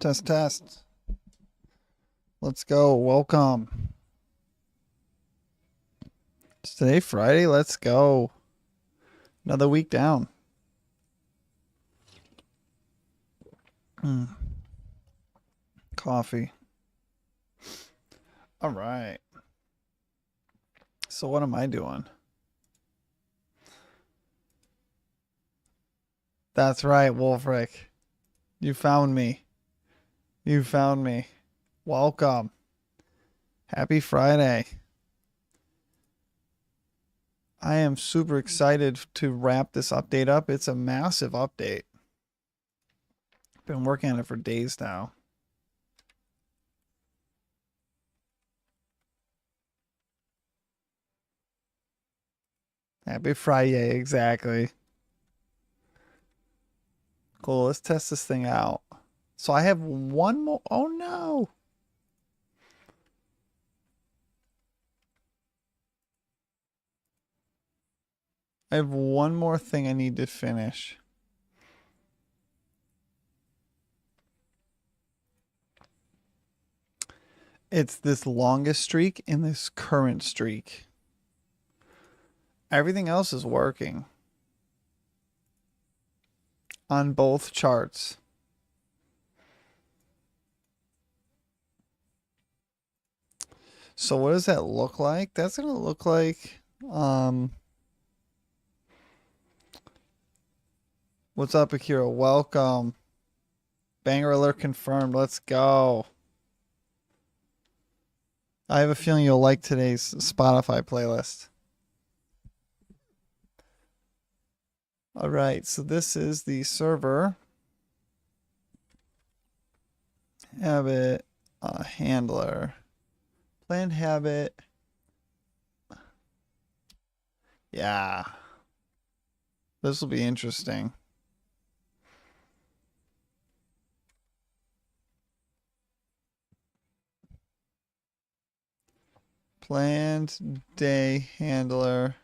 Test, test. Let's go. Welcome. Is today Friday? Let's go. Another week down. Coffee. All right. So what am I doing? That's right, Wolfric. You found me. You found me. Welcome. Happy Friday. I am super excited to wrap this update up. It's a massive update. Been working on it for days now. Happy Friday, exactly. Cool, let's test this thing out. So I have one more. Oh no. I have one more thing I need to finish. It's this longest streak and this current streak. Everything else is working on both charts. So what does that look like? That's going to look like what's up, Akira? Welcome. Banger alert confirmed. Let's go. I have a feeling you'll like today's Spotify playlist. All right, so this is the server. Habit handler. Planned habit. Yeah. This will be interesting. Planned day handler.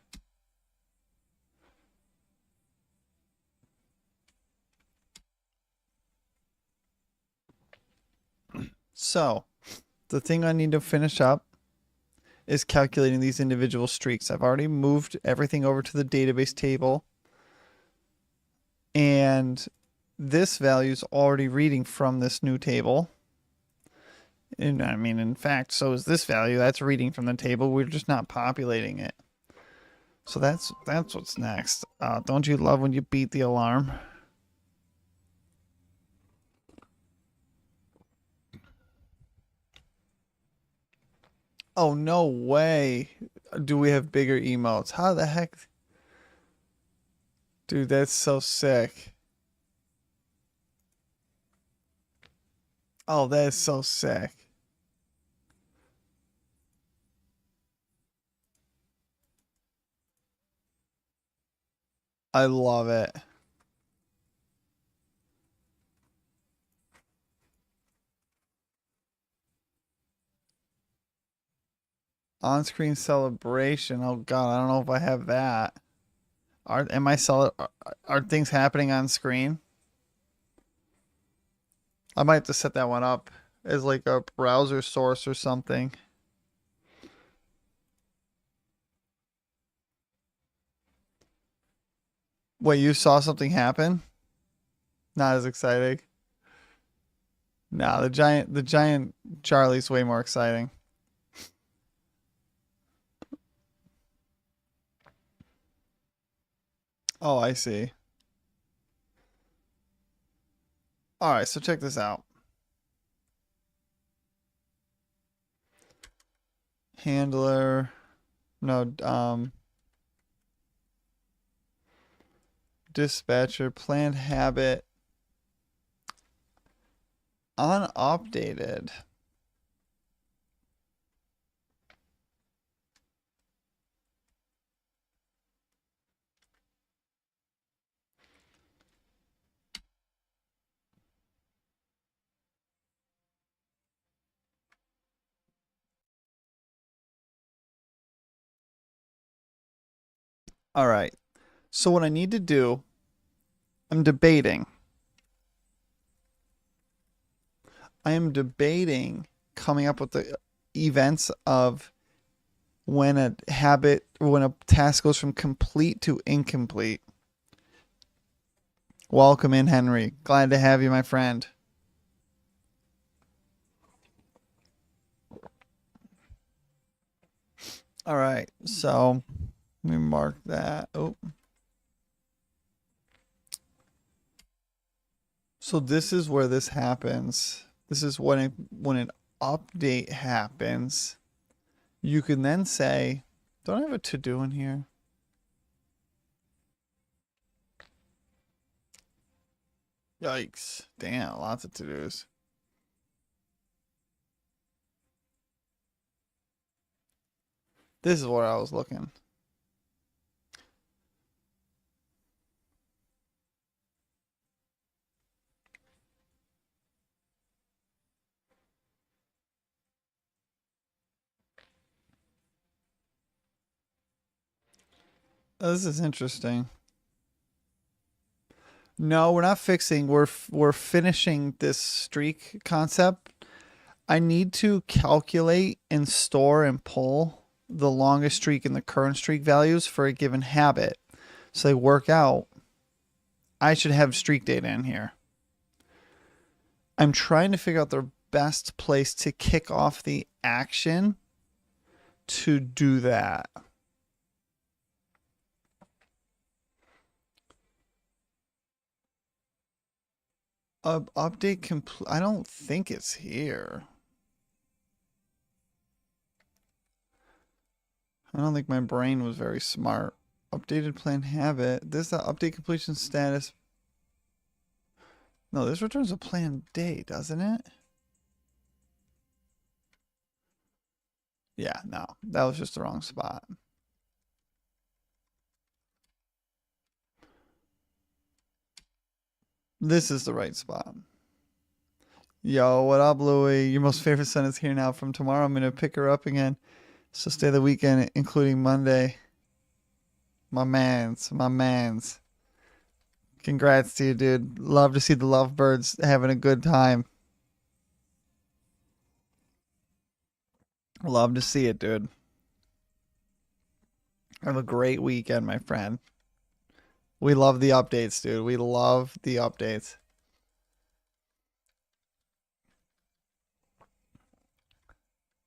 So, the thing I need to finish up is calculating these individual streaks. I've already moved everything over to the database table. And this value is already reading from this new table. And I mean, in fact, so is this value. That's reading from the table. We're just not populating it. So that's what's next. Don't you love when you beat the alarm? Oh, no way. Do we have bigger emotes? How the heck? Dude, that's so sick. Oh, that is so sick. I love it. On-screen celebration. Oh God, I don't know if I have that. Are things happening on screen? I might have to set that one up as like a browser source or something. Wait, you saw something happen? Not as exciting. Nah, the giant Charlie's way more exciting. Oh, I see. All right, so check this out. Handler, no, dispatcher, planned habit, unupdated. All right. So what I need to do, I'm debating. I am debating coming up with the events of when a habit, when a task goes from complete to incomplete. Welcome in, Henry. Glad to have you, my friend. All right, so let me mark that. Oh, so this is where this happens. This is when an update happens. You can then say, "Don't I have a to do in here?" Yikes! Damn, lots of to dos. This is where I was looking. Oh, this is interesting. No, we're not fixing. We're finishing this streak concept. I need to calculate and store and pull the longest streak and the current streak values for a given habit. So they work out. I should have streak data in here. I'm trying to figure out the best place to kick off the action to do that. Update complete. I don't think it's here. I don't think my brain was very smart. Updated plan habit. This is the update completion status. No, this returns a planned date, doesn't it? Yeah, no, that was just the wrong spot. This is the right spot. Yo, what up, Louie? Your most favorite son is here now. From tomorrow, I'm gonna pick her up again. So stay the weekend, including Monday. My mans. Congrats to you, dude. Love to see the lovebirds having a good time. Love to see it, dude. Have a great weekend, my friend. We love the updates, dude. We love the updates.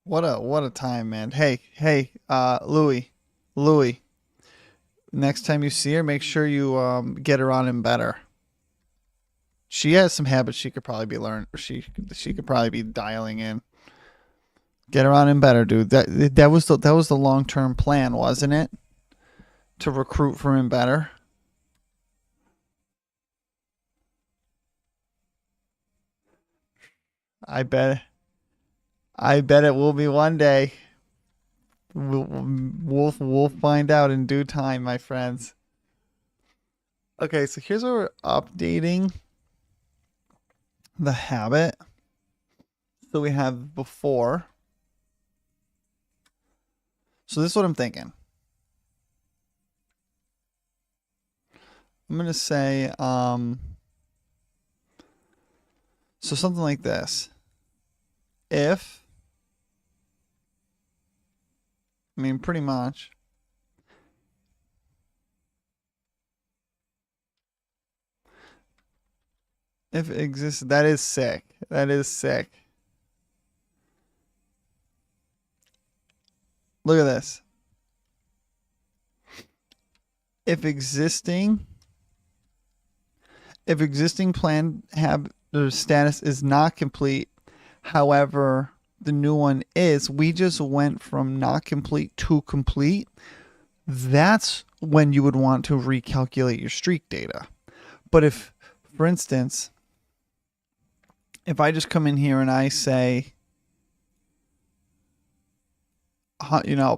What a time, man. Hey, Louie. Next time you see her, make sure you get her on and better. She has some habits she could probably be learned. She could probably be dialing in. Get her on and better, dude. That was the long term plan, wasn't it? To recruit for him better. I bet. I bet it will be one day. We'll find out in due time, my friends. Okay, so here's where we're updating the habit. So we have before. So this is what I'm thinking. I'm gonna say so something like this. If I mean pretty much if it exists, that is sick. That is sick. Look at this. If existing if existing plan have the status is not complete, however, the new one is, we just went from not complete to complete. That's when you would want to recalculate your streak data. But if, for instance, if I just come in here and I say,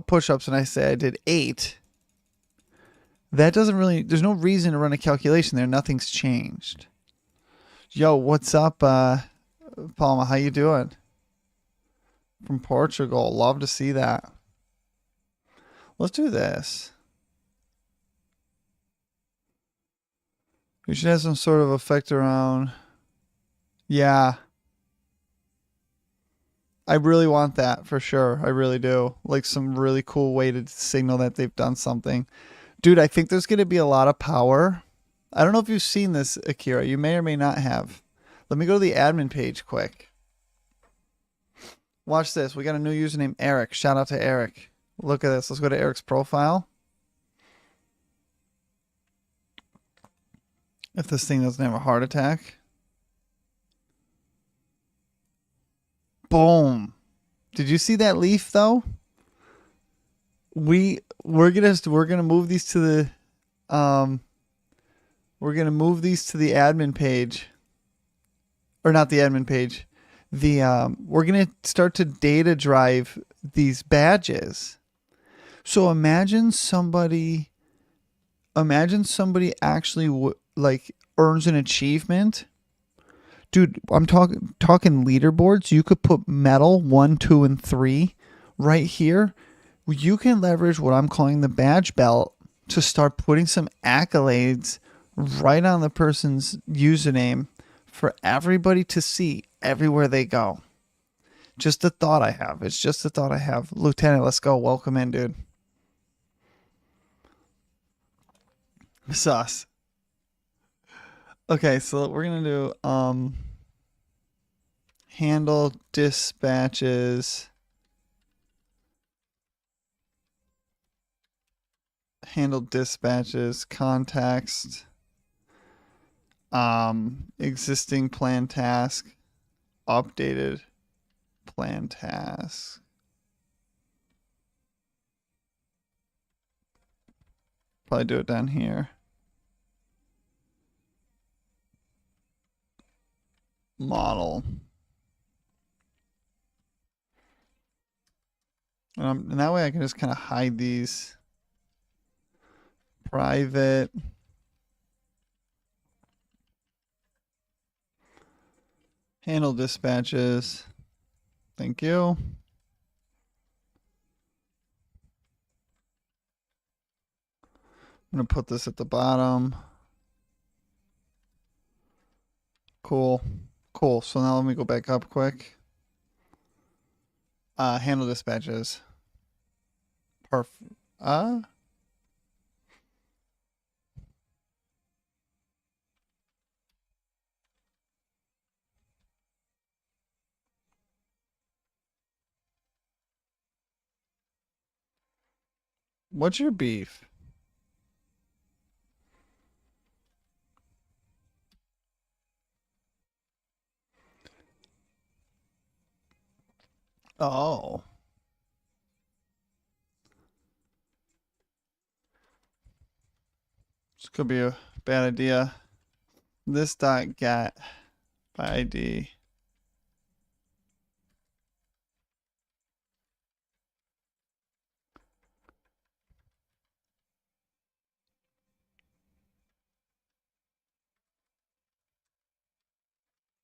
push ups and I say I did 8, that doesn't really, there's no reason to run a calculation there. Nothing's changed. Yo, what's up, Palma? How you doing? From Portugal. Love to see that. Let's do this. We should have some sort of effect around. Yeah. I really want that for sure. I really do. Like some really cool way to signal that they've done something. Dude, I think there's going to be a lot of power. I don't know if you've seen this, Akira. You may or may not have. Let me go to the admin page quick. Watch this. We got a new username, Eric. Shout out to Eric. Look at this. Let's go to Eric's profile. If this thing doesn't have a heart attack. Boom. Did you see that leaf though? We're gonna move these to the admin page. Or not the admin page. We're gonna start to data drive these badges. So imagine somebody actually like earns an achievement. Dude, I'm talking leaderboards. You could put medal 1, 2, and 3 right here. You can leverage what I'm calling the badge belt to start putting some accolades right on the person's username for everybody to see everywhere they go. Just a thought I have. It's just a thought I have. Lieutenant, let's go. Welcome in, dude. Sus. Okay, so we're gonna do handle dispatches. Handle dispatches, context, existing plan task, updated plan task. Probably do it down here. Model. And that way I can just kind of hide these. Private. Handle dispatches. Thank you. I'm going to put this at the bottom. Cool. Cool. So now let me go back up quick. Handle dispatches. Perfect. What's your beef? Oh. This could be a bad idea. This dot get by ID.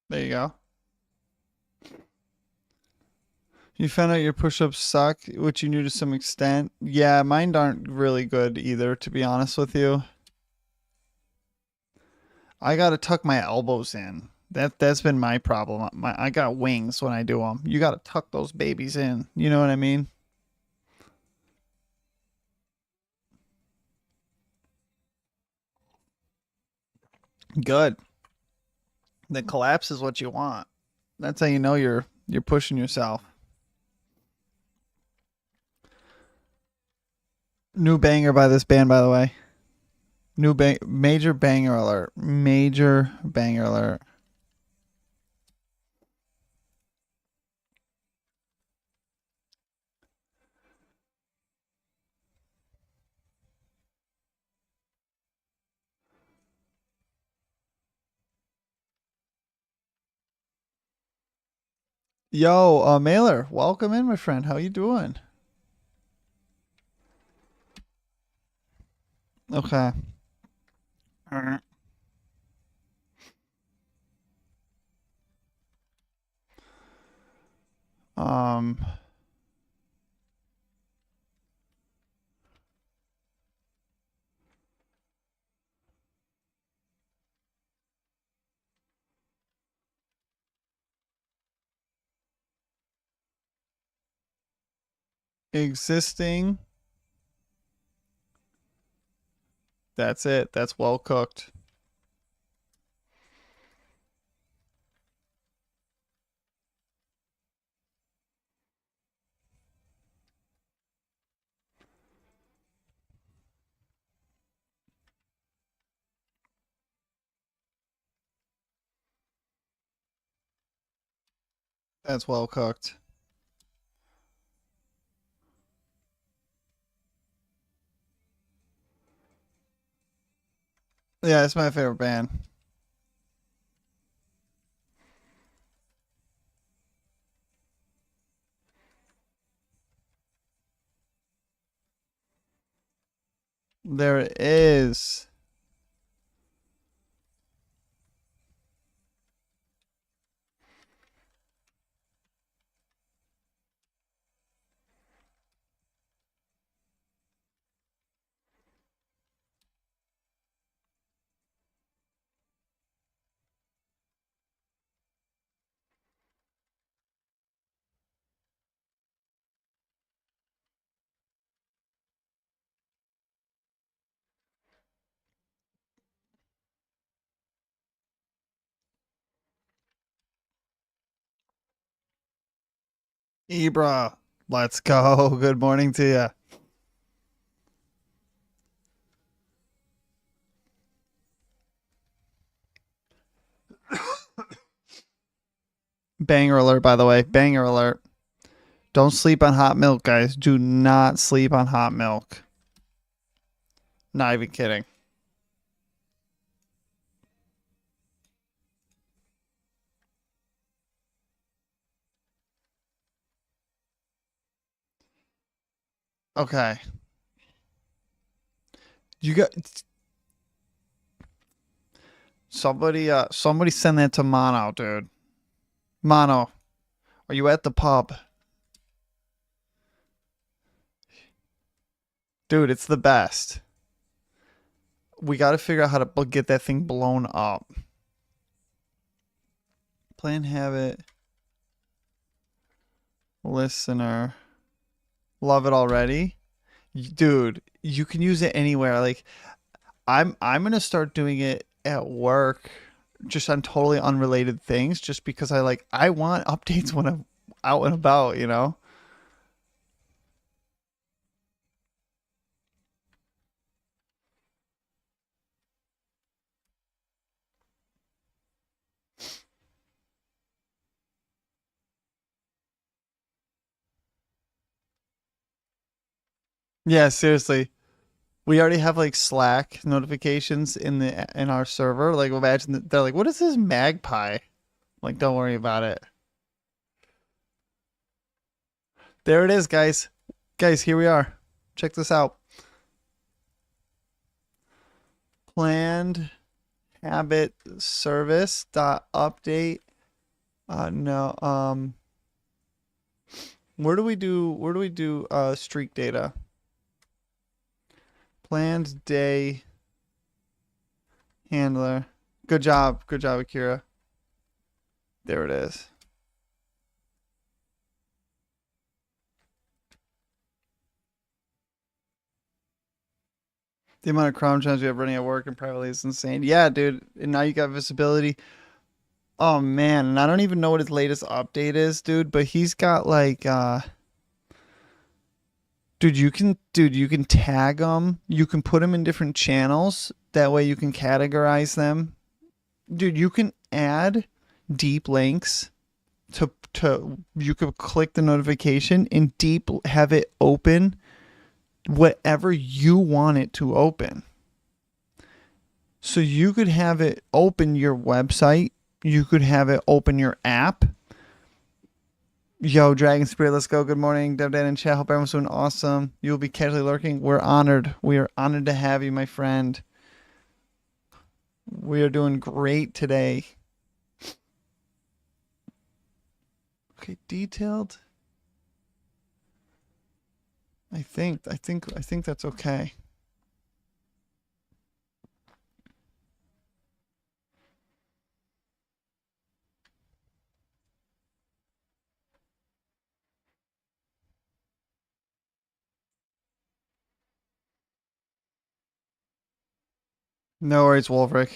There you go. You found out your push-ups suck, which you knew to some extent. Yeah, mine aren't really good either, to be honest with you. I gotta tuck my elbows in. That's been my problem. I got wings when I do them. You gotta tuck those babies in. You know what I mean? Good. The collapse is what you want. That's how you know you're pushing yourself. New banger by this band, by the way. Major banger alert. Major banger alert. Yo, Mailer, welcome in, my friend. How you doing? Okay. Um, Existing. That's it. That's well cooked. That's well cooked. Yeah, it's my favorite band. There it is. Ibra, let's go. Good morning to you. Banger alert, by the way. Banger alert. Don't sleep on hot milk, guys. Do not sleep on hot milk. Not even kidding. Okay. You got somebody send that to Mono, dude. Mono, are you at the pub? Dude, it's the best. We got to figure out how to get that thing blown up. Plan habit listener. Love it already. Dude, you can use it anywhere. Like I'm going to start doing it at work just on totally unrelated things just because I want updates when I'm out and about, you know? Yeah, seriously. We already have like Slack notifications in our server. Like imagine that they're like, "What is this magpie?" Like, don't worry about it. There it is, guys. Guys, here we are. Check this out. Planned habit service dot update. No. Where do we do streak data? Planned day handler. Good job. Good job, Akira. There it is. The amount of cron channels you have running at work and privately is insane. Yeah, dude. And now you got visibility. Oh man, and I don't even know what his latest update is, dude, but he's got dude, you can tag them. You can put them in different channels. That way you can categorize them. Dude, you can add deep links to you could click the notification and deep have it open whatever you want it to open. So you could have it open your website, you could have it open your app. Yo, Dragon Spirit, let's go. Good morning, Dev Dan and chat. Hope everyone's doing awesome. You will be casually lurking. We're honored. We are honored to have you, my friend. We are doing great today. Okay, detailed. I think that's okay. No worries, Wolfric.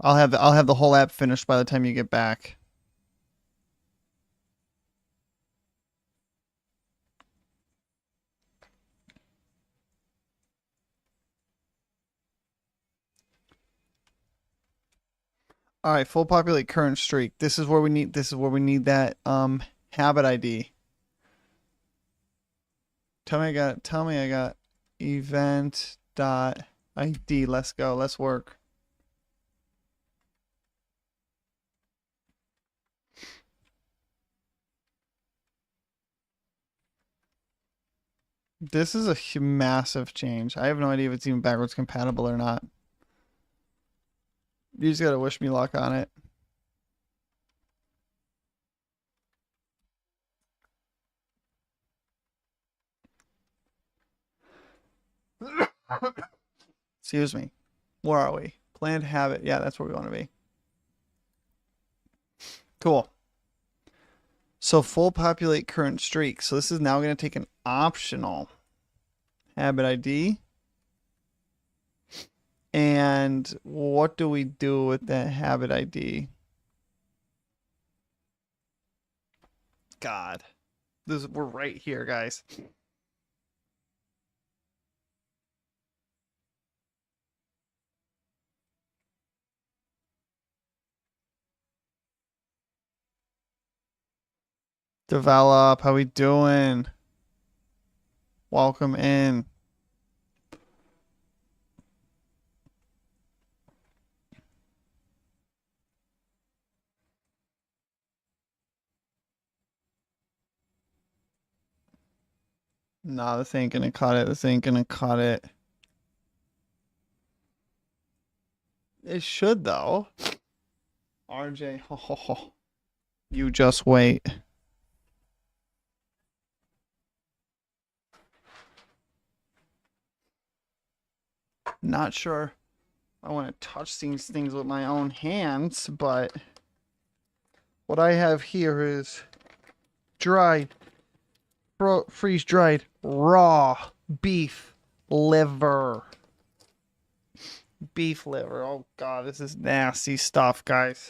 I'll have the whole app finished by the time you get back. All right, full populate current streak. This is where we need that habit ID. Tell me I got event dot ID. Let's go. Let's work. This is a massive change. I have no idea if it's even backwards compatible or not. You just gotta wish me luck on it. Excuse me. Where are we? Planned habit. Yeah, that's where we want to be. Cool. So full populate current streak. So this is now going to take an optional habit ID. And what do we do with that habit ID? God. We're right here, guys. Develop. How we doing? Welcome in. Nah, this ain't gonna cut it. This ain't gonna cut it. It should though. RJ, ho, ho, ho. You just wait. Not sure I want to touch these things with my own hands, but what I have here is dried, freeze dried, raw beef liver. Beef liver. Oh, God, this is nasty stuff, guys.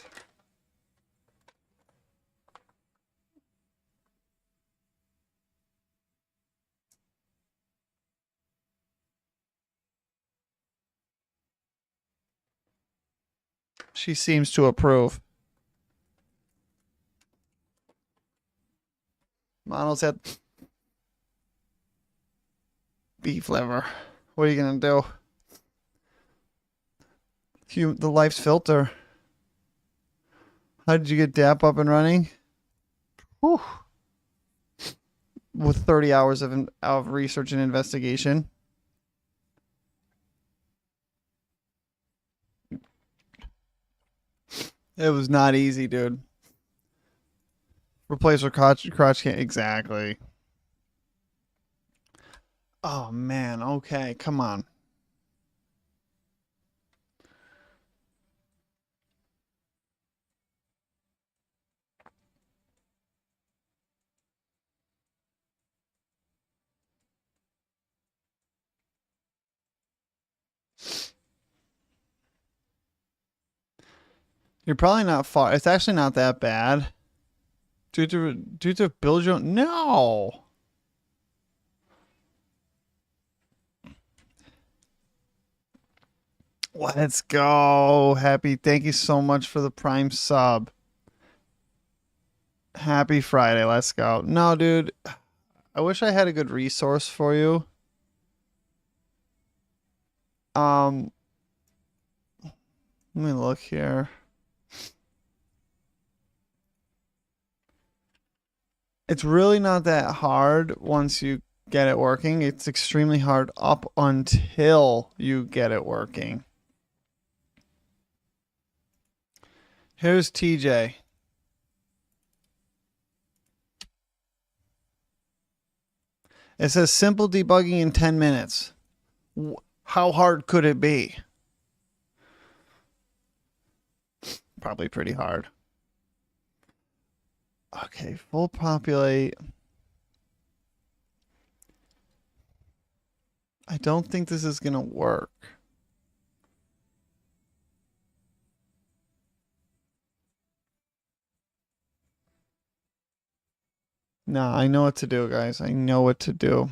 She seems to approve. Mono's had beef liver. What are you going to do? The life's filter. How did you get DAP up and running? Whew. With 30 hours of research and investigation. It was not easy, dude. Replace her crotch can't exactly. Oh man, okay, come on. You're probably not far. It's actually not that bad. Due to build your own. No. Let's go. Happy. Thank you so much for the Prime sub. Happy Friday. Let's go. No, dude. I wish I had a good resource for you. Let me look here. It's really not that hard once you get it working. It's extremely hard up until you get it working. Here's TJ. It says simple debugging in 10 minutes. How hard could it be? Probably pretty hard. Okay, full populate. I don't think this is going to work. Nah, I know what to do, guys. I know what to do.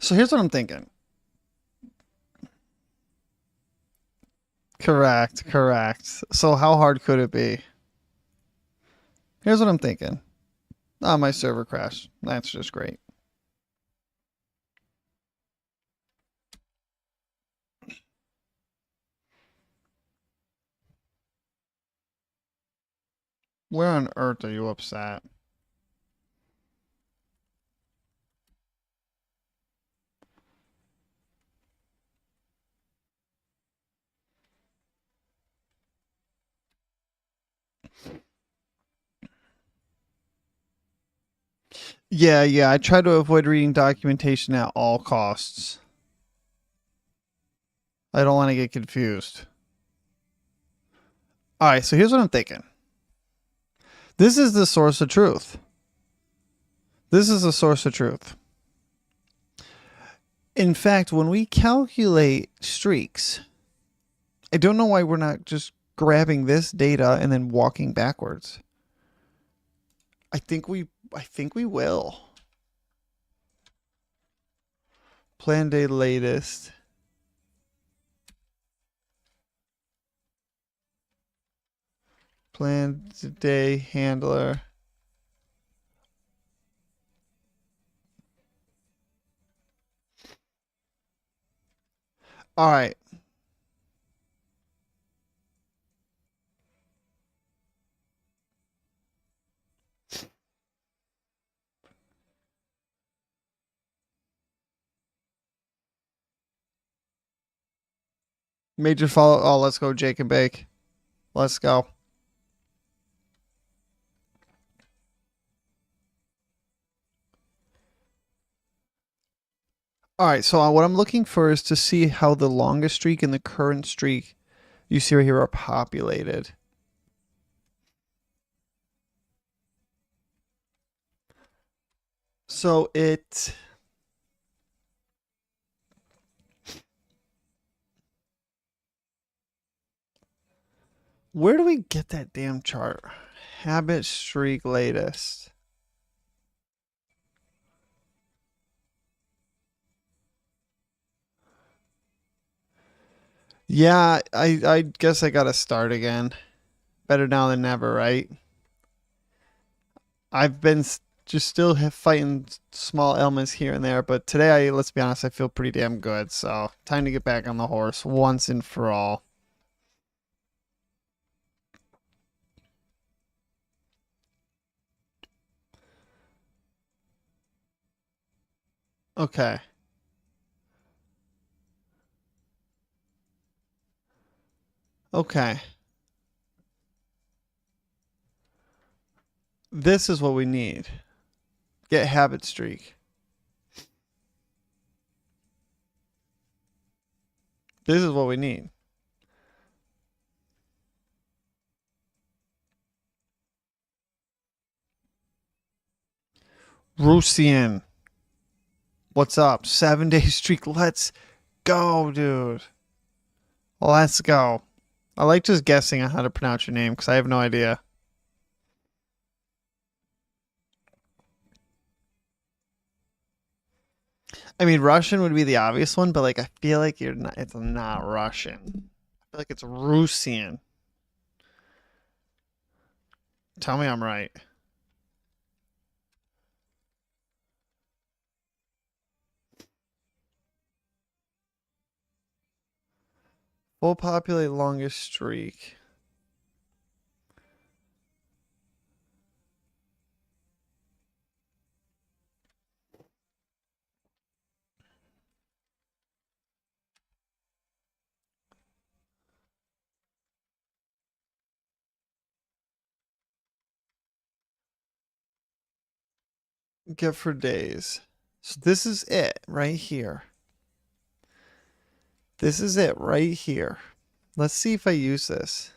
So here's what I'm thinking. Correct, correct. So how hard could it be? Here's what I'm thinking. Ah, my server crashed. That's just great. Where on earth are you upset? Yeah, I try to avoid reading documentation at all costs. I don't want to get confused. All right, so here's what I'm thinking. This is the source of truth. This is the source of truth. In fact, when we calculate streaks, I don't know why we're not just grabbing this data and then walking backwards. I think we will. Plan day latest. Plan day handler. All right. Major follow. Oh, let's go, Jake and Bake. Let's go. All right. So what I'm looking for is to see how the longest streak and the current streak you see right here are populated. So it. Where do we get that damn chart? Habit streak latest. Yeah, I guess I gotta start again. Better now than never, right? I've been just still fighting small ailments here and there, but today, let's be honest, I feel pretty damn good. So time to get back on the horse once and for all. Okay. Okay. This is what we need. Get habit streak. This is what we need. Rusian. What's up? 7 day streak. Let's go, dude. Let's go. I like just guessing on how to pronounce your name because I have no idea. I mean, Russian would be the obvious one, but like I feel like you're not. It's not Russian. I feel like it's Russian. Tell me I'm right. Full populate longest streak. Get for days. So this is it right here. This is it right here. Let's see if I use this.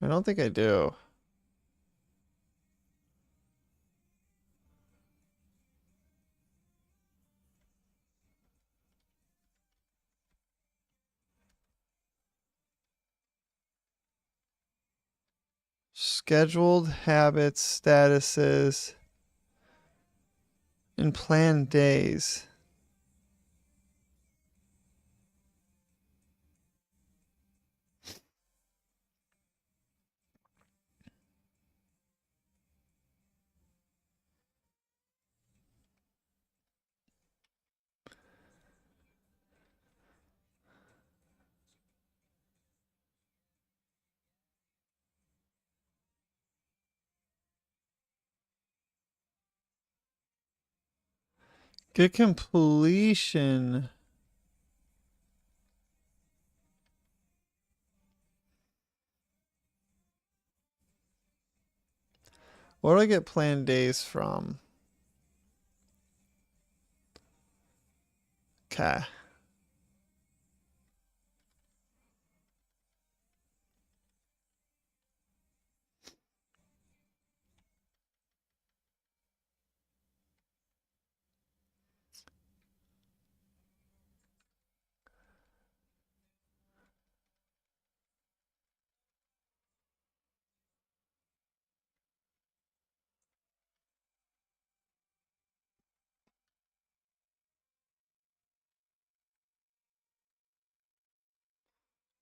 I don't think I do. scheduled habits, statuses, and planned days. Get completion. Where do I get planned days from? Okay.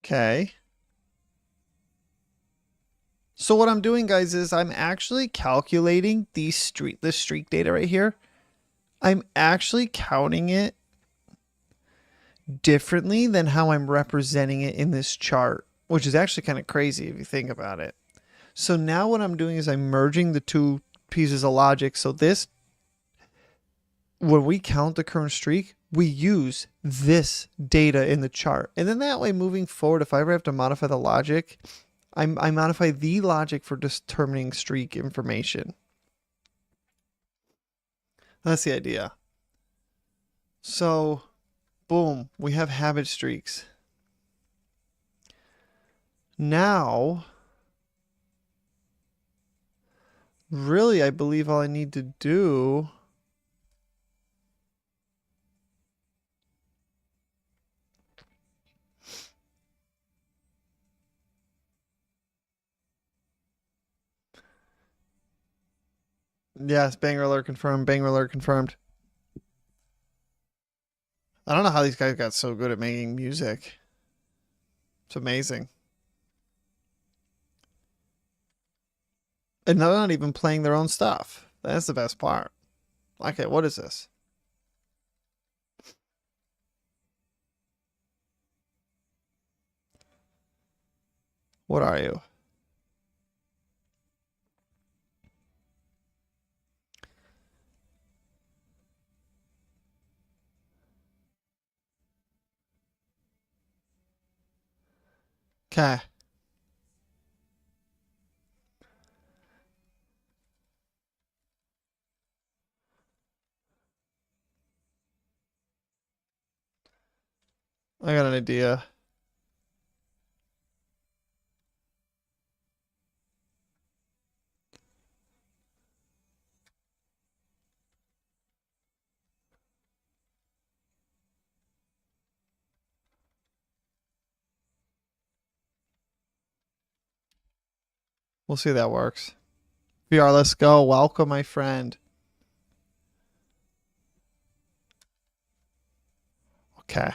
Okay. So what I'm doing, guys, is I'm actually calculating this streak data right here. I'm actually counting it differently than how I'm representing it in this chart, which is actually kind of crazy if you think about it. So now what I'm doing is I'm merging the two pieces of logic. So this, when we count the current streak, we use this data in the chart. And then that way, moving forward, if I ever have to modify the logic, I modify the logic for determining streak information. That's the idea. So, boom, we have habit streaks. Now, really, I believe all I need to do yes, banger alert confirmed, banger alert confirmed. I don't know how these guys got so good at making music. It's amazing. And they're not even playing their own stuff. That's the best part. Okay, what is this? What are you? Okay. I got an idea. We'll see if that works. VR, let's go. Welcome, my friend. Okay.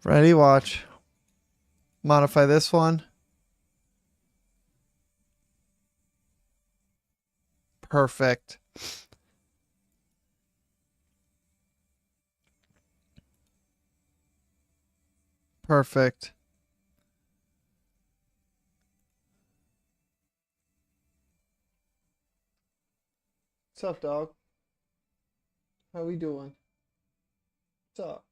Ready, watch. Modify this one. Perfect. Perfect. What's up, dog? How we doing? What's up?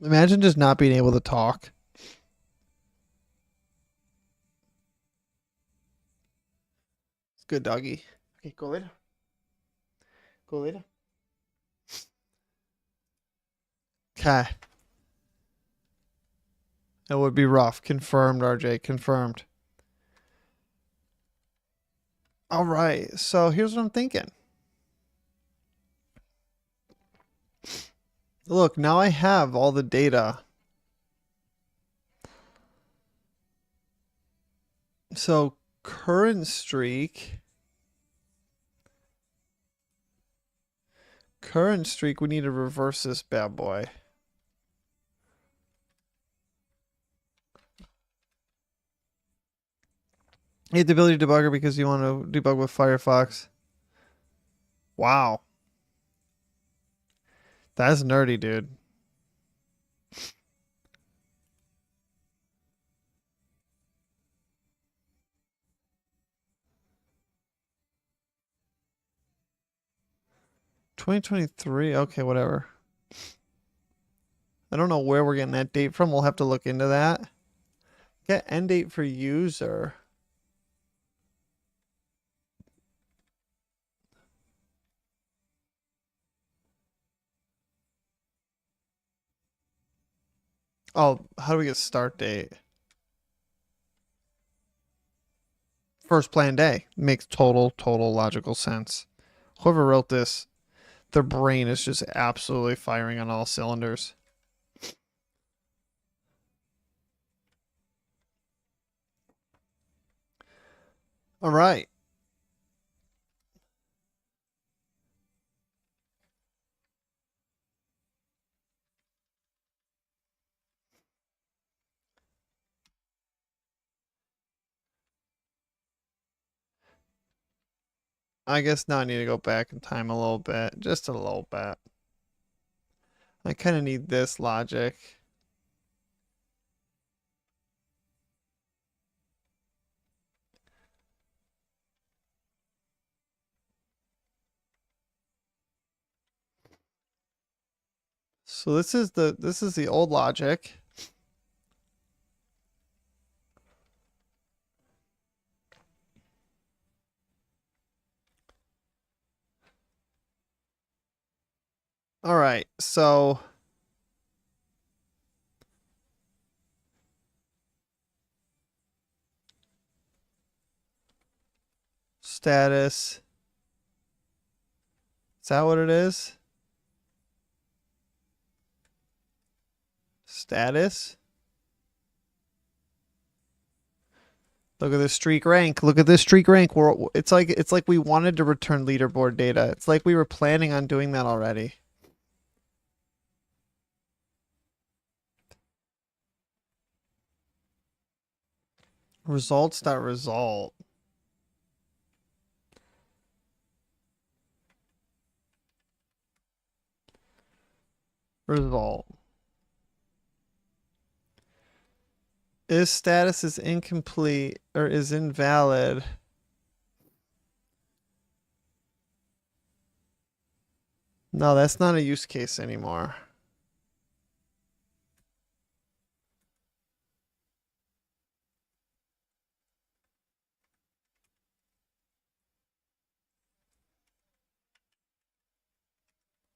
Imagine just not being able to talk. It's good, doggy. Okay, go later. Go later. Okay. It would be rough. Confirmed, RJ. Confirmed. All right. So here's what I'm thinking. Look, now I have all the data. So current streak, we need to reverse this bad boy. You have the ability to debugger because you want to debug with Firefox. Wow. That's nerdy, dude. $2023. Okay, whatever. I don't know where we're getting that date from. We'll have to look into that. Get end date for user. Oh, how do we get start date? First planned day. Makes total logical sense. Whoever wrote this, their brain is just absolutely firing on all cylinders. All right. I guess now I need to go back in time a little bit. Just a little bit. I kind of need this logic. So this is the old logic. All right. So status. Is that what it is? Status. Look at this streak rank. Look at this streak rank. It's like we wanted to return leaderboard data. It's like we were planning on doing that already. Results.result. Result. Is status is incomplete or is invalid. No, that's not a use case anymore.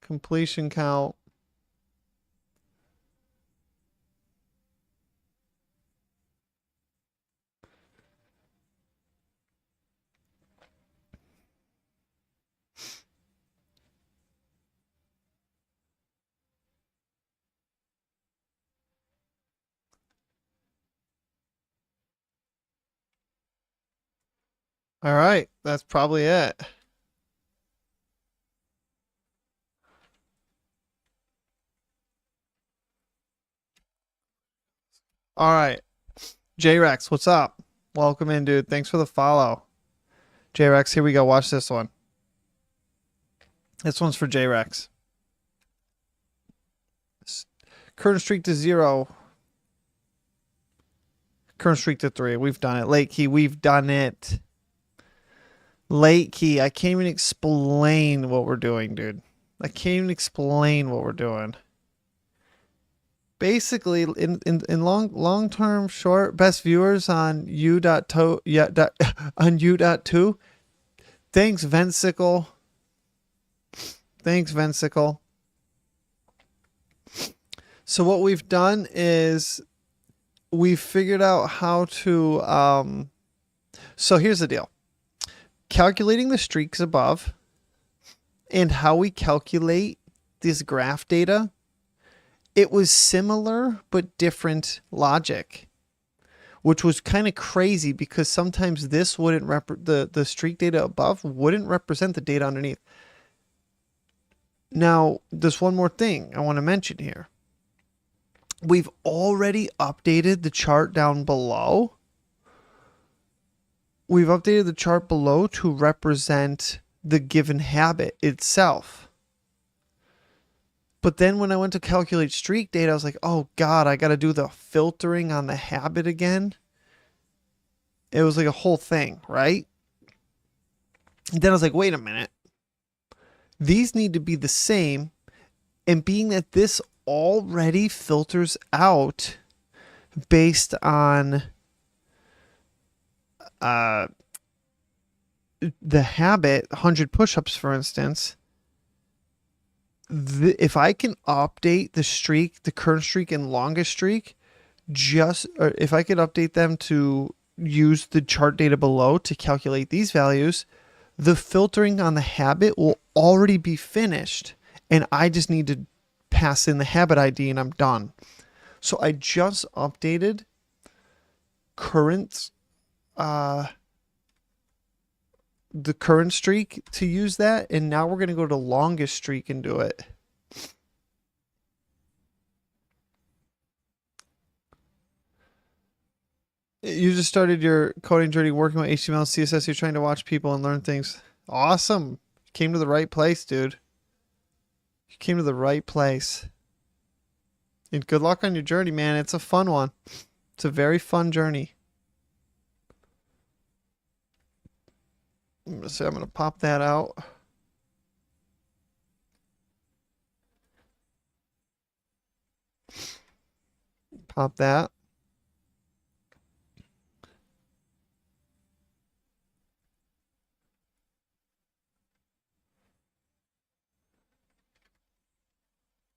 Completion count. All right, that's probably it. All right. J-Rex, what's up? Welcome in, dude. Thanks for the follow. J-Rex, here we go. Watch this one. This one's for J-Rex. Current streak to 0. Current streak to 3. We've done it. Late key, we've done it. Late key, I can't even explain what we're doing, dude. I can't even explain what we're doing. Basically, in long term short, best viewers on u.to on u.2. Thanks, Vensicle. Thanks, Vensicle. So what we've done is we've figured out how to so here's the deal. Calculating the streaks above and how we calculate this graph data it was similar but different logic, which was kind of crazy because sometimes this wouldn't the streak data above wouldn't represent the data underneath. Now, there's one more thing I want to mention here. We've already updated the chart down below. We've updated the chart below to represent the given habit itself. But then when I went to calculate streak data, I was like, oh God, I got to do the filtering on the habit again. It was like a whole thing, right? And then I was like, wait a minute. These need to be the same. And being that this already filters out based on the habit, 100 push-ups, for instance, if I can update the streak, the current streak and longest streak, or if I could update them to use the chart data below to calculate these values, the filtering on the habit will already be finished, and I just need to pass in the habit ID and I'm done. So I just updated the current streak to use that, and now we're going to go to longest streak and do it. You just started your coding journey working with HTML, CSS. You're trying to watch people and learn things. Awesome. You came to the right place, dude. You came to the right place. And good luck on your journey, man. It's a fun one. It's a very fun journey. I'm going to pop that out. Pop that.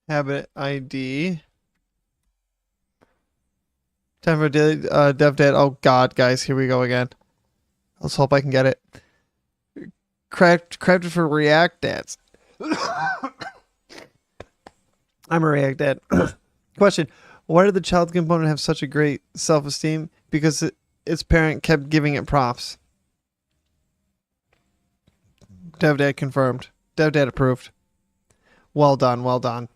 Habit ID. Time for daily dev date. Oh God, guys, here we go again. Let's hope I can get it. Crafted for React Dads. I'm a React Dad. Question: why did the child component have such a great self-esteem? Because its parent kept giving it props. Dev Dad confirmed. Dev Dad approved. Well done, well done.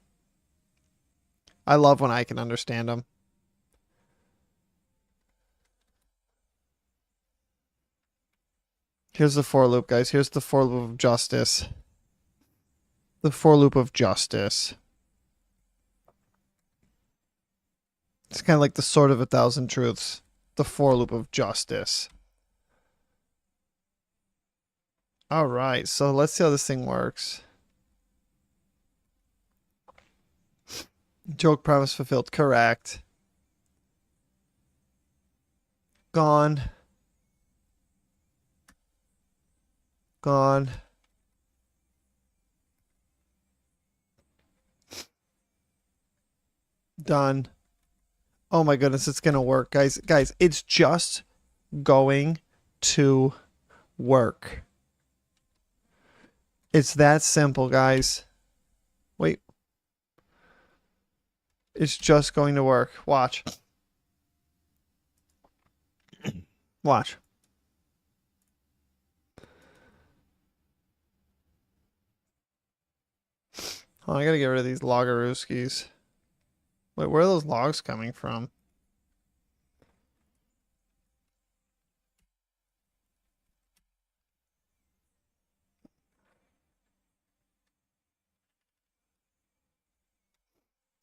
I love when I can understand them. Here's the for loop, guys. Here's the for loop of justice. The for loop of justice. It's kind of like the sword of 1,000 truths. The for loop of justice. All right, so let's see how this thing works. Joke promise fulfilled. Correct. Gone. Gone. Done. Oh my goodness, it's gonna work, guys. Guys, it's just going to work. It's that simple, guys. Wait. It's just going to work. Watch. Watch. Oh, I gotta get rid of these logarooskies. Wait, where are those logs coming from?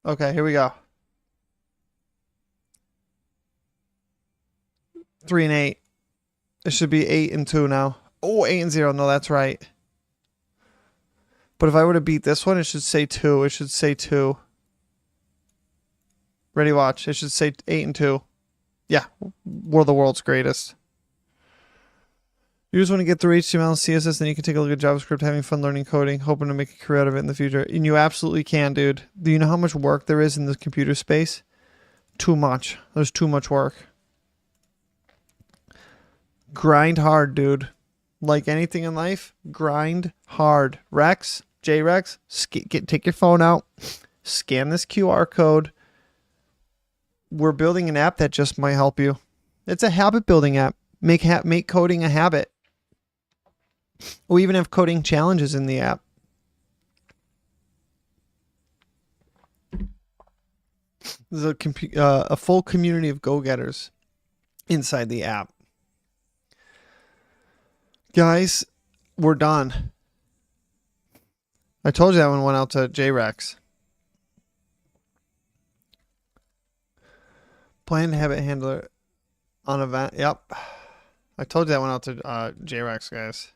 Okay, here we go. 3 and 8. It should be 8 and 2 now. Oh, 8 and 0. No, that's right. But if I were to beat this one, it should say 2. It should say 2. Ready, watch. It should say 8 and 2. Yeah, we're the world's greatest. You just want to get through HTML and CSS, then you can take a look at JavaScript, having fun learning coding, hoping to make a career out of it in the future. And you absolutely can, dude. Do you know how much work there is in this computer space? Too much. There's too much work. Grind hard, dude. Like anything in life, grind hard. Rex, J-Rex, take your phone out. Scan this QR code. We're building an app that just might help you. It's a habit building app. Make coding a habit. We even have coding challenges in the app. There's a full community of go-getters inside the app. Guys, we're done. I told you that one went out to JREX. Planned habit handler on event. Yep. I told you that went out to JREX, guys.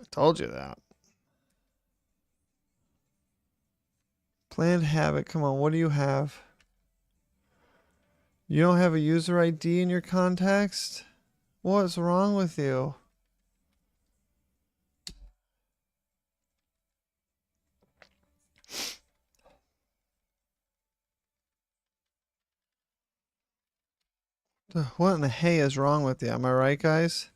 I told you that. Planned habit. Come on, what do you have? You don't have a user ID in your context? What's wrong with you? What in the hay is wrong with you? Am I right, guys?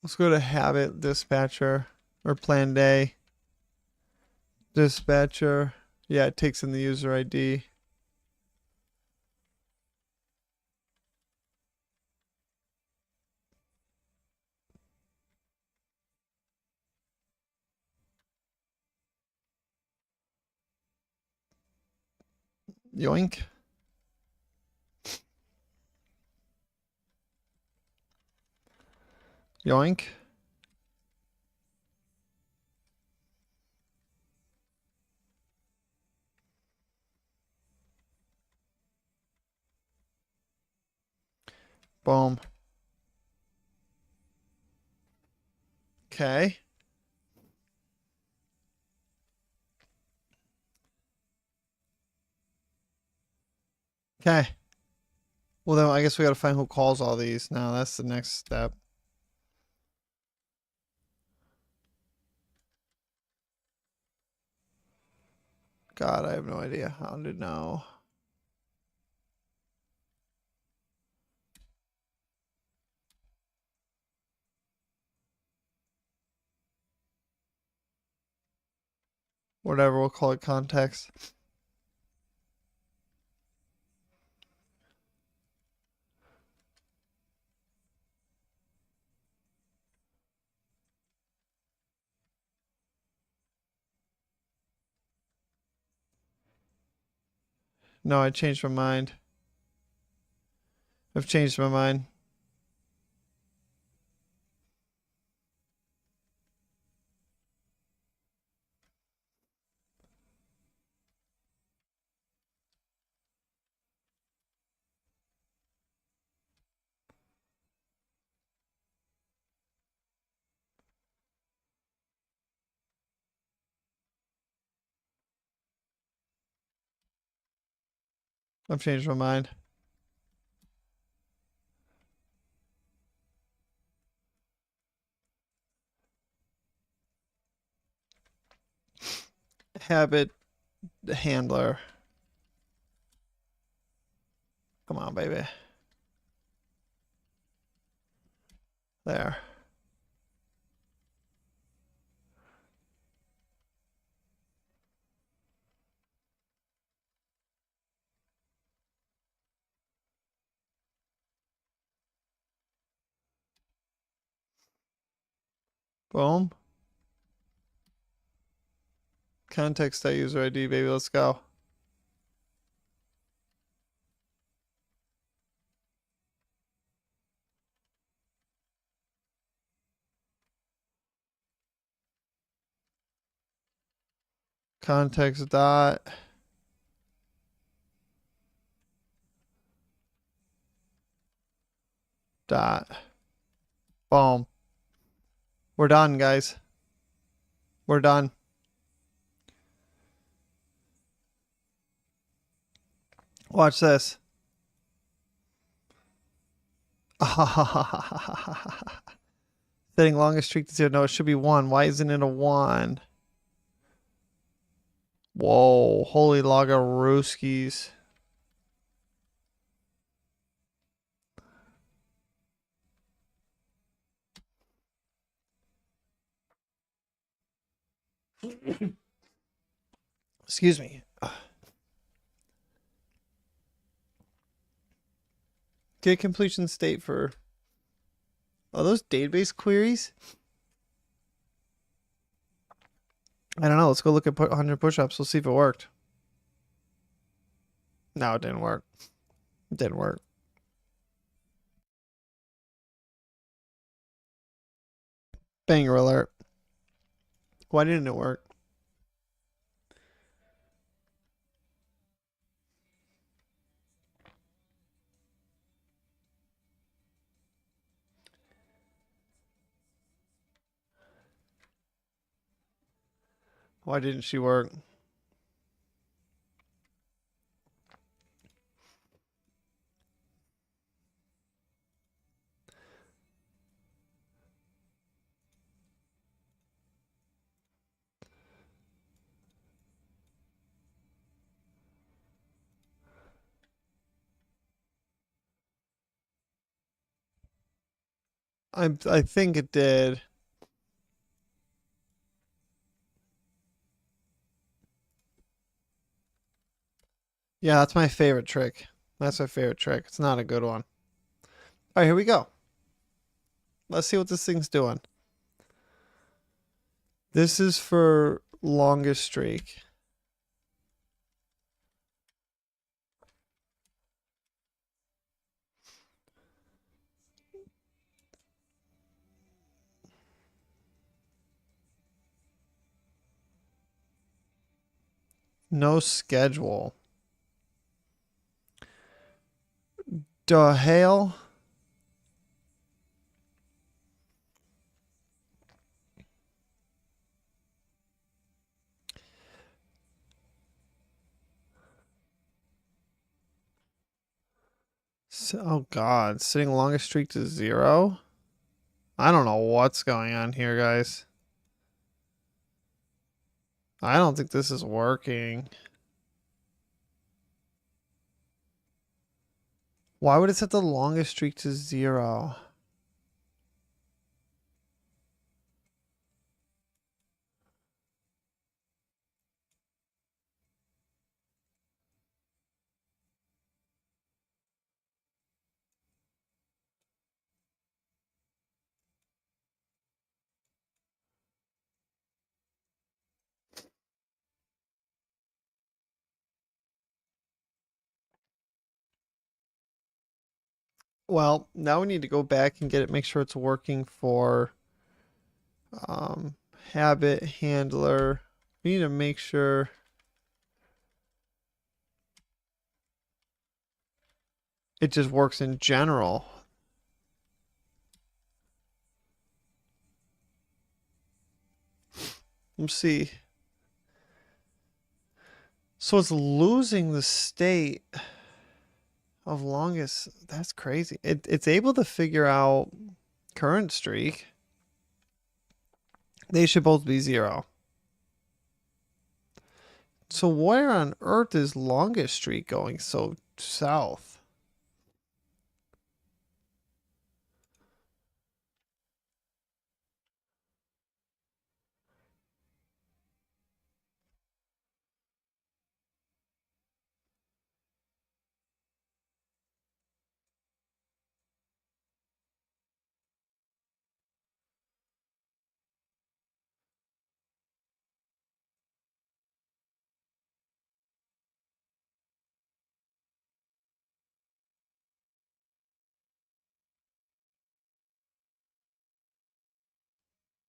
Let's go to habit dispatcher or plan day. Dispatcher. Yeah, it takes in the user ID. Yoink. Yoink. Boom. Okay. Okay. Well, then I guess we got to find who calls all these. Now that's the next step. God, I have no idea how to know. Whatever, we'll call it context. No, I changed my mind. I've changed my mind. I've changed my mind. Habit handler. Come on, baby. There. Boom. Context user ID, baby. Let's go. Context dot. Dot. Boom. We're done, guys. We're done. Watch this. Setting longest streak to 0. No, it should be 1. Why isn't it a 1? Whoa, holy logarooskies. Excuse me. Get completion state for... Are those database queries? I don't know. Let's go look at 100 push-ups. We'll see if it worked. No, it didn't work. It didn't work. Banger alert. Why didn't it work? Why didn't she work? I think it did. Yeah, that's my favorite trick. That's my favorite trick. It's not a good one. All right, here we go. Let's see what this thing's doing. This is for longest streak. No schedule. Duh hell. Oh God, setting longest streak to 0. I don't know what's going on here, guys. I don't think this is working. Why would it set the longest streak to 0? Well, now we need to go back and get it, make sure it's working for um, habit handler. We need to make sure it just works in general. Let's see. So it's losing the state of longest. That's crazy. It's able to figure out current streak. They should both be 0. So where on earth is longest streak going so south?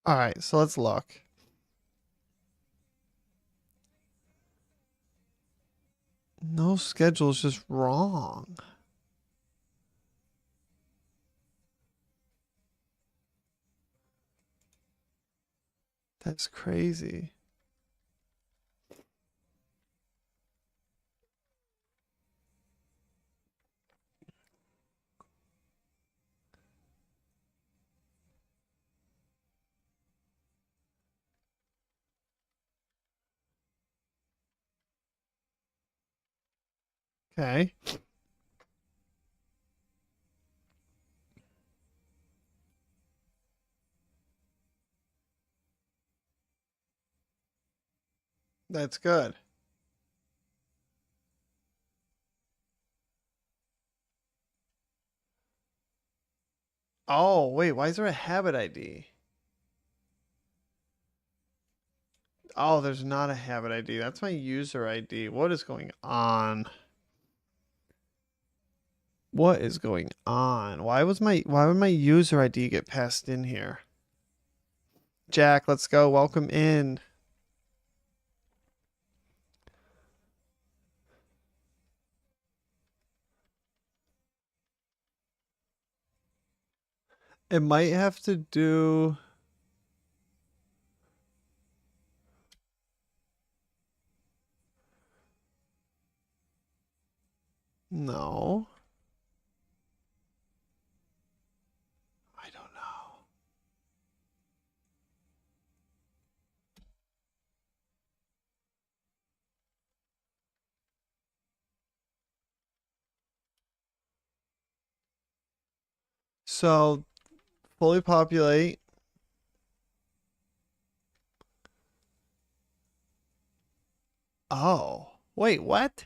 All right, so let's look. No schedule is just wrong. That's crazy. Okay. That's good. Oh, wait, why is there a habit ID? Oh, there's not a habit ID. That's my user ID. What is going on? What is going on? Why would my user ID get passed in here? Jack, let's go. Welcome in. It might have to do. No. I don't know. So fully populate. Oh. Wait, what?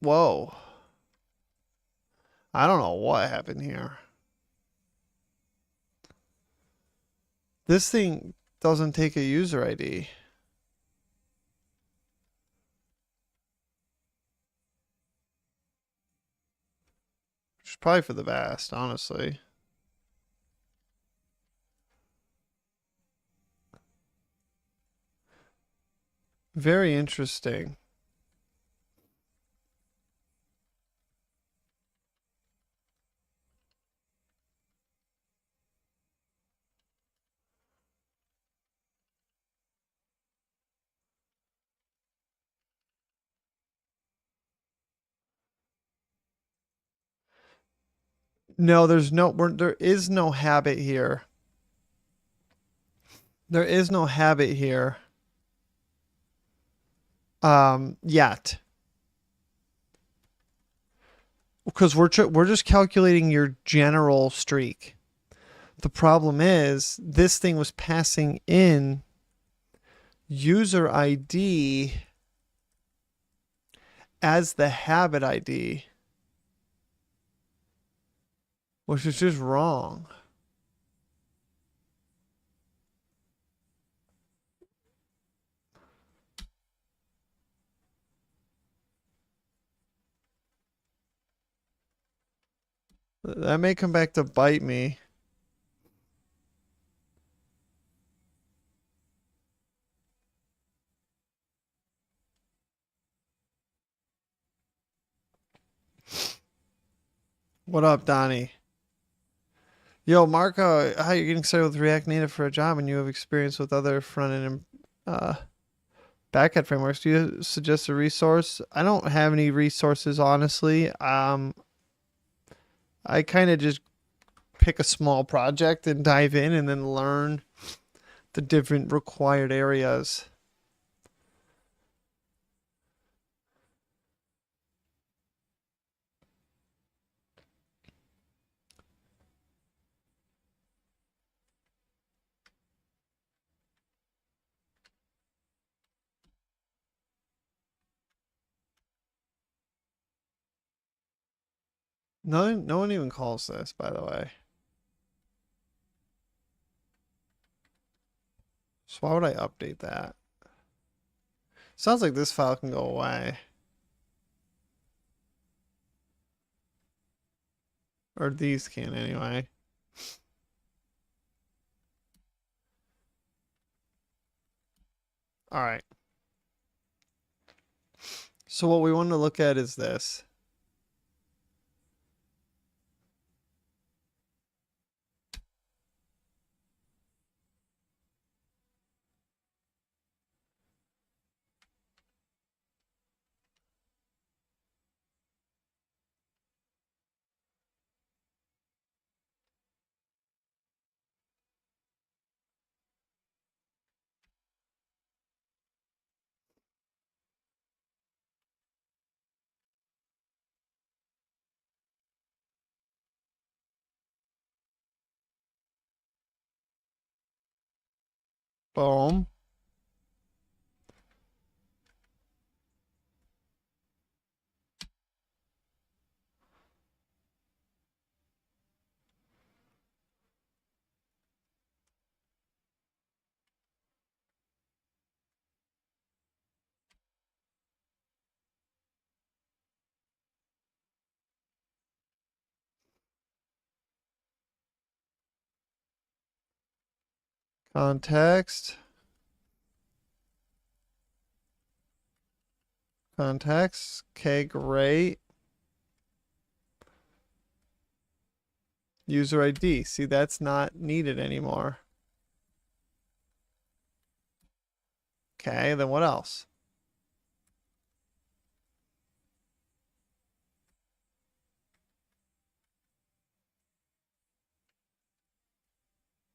Whoa. I don't know what happened here. This thing doesn't take a user ID. Which is probably for the best, honestly. Very interesting. No, there is no habit here. There is no habit here. Yet. Because we're just calculating your general streak. The problem is this thing was passing in user ID as the habit ID, which is just wrong. That may come back to bite me. What up, Donnie? Yo, Marco, how you getting started with React Native for a job and you have experience with other front end and backend frameworks? Do you suggest a resource? I don't have any resources, honestly. I kind of just pick a small project and dive in and then learn the different required areas. No one even calls this, by the way. So why would I update that? Sounds like this file can go away. Or these can anyway. All right. So what we want to look at is this. Boom. Context. Context. Okay, great. User ID. See, that's not needed anymore. Okay, then what else?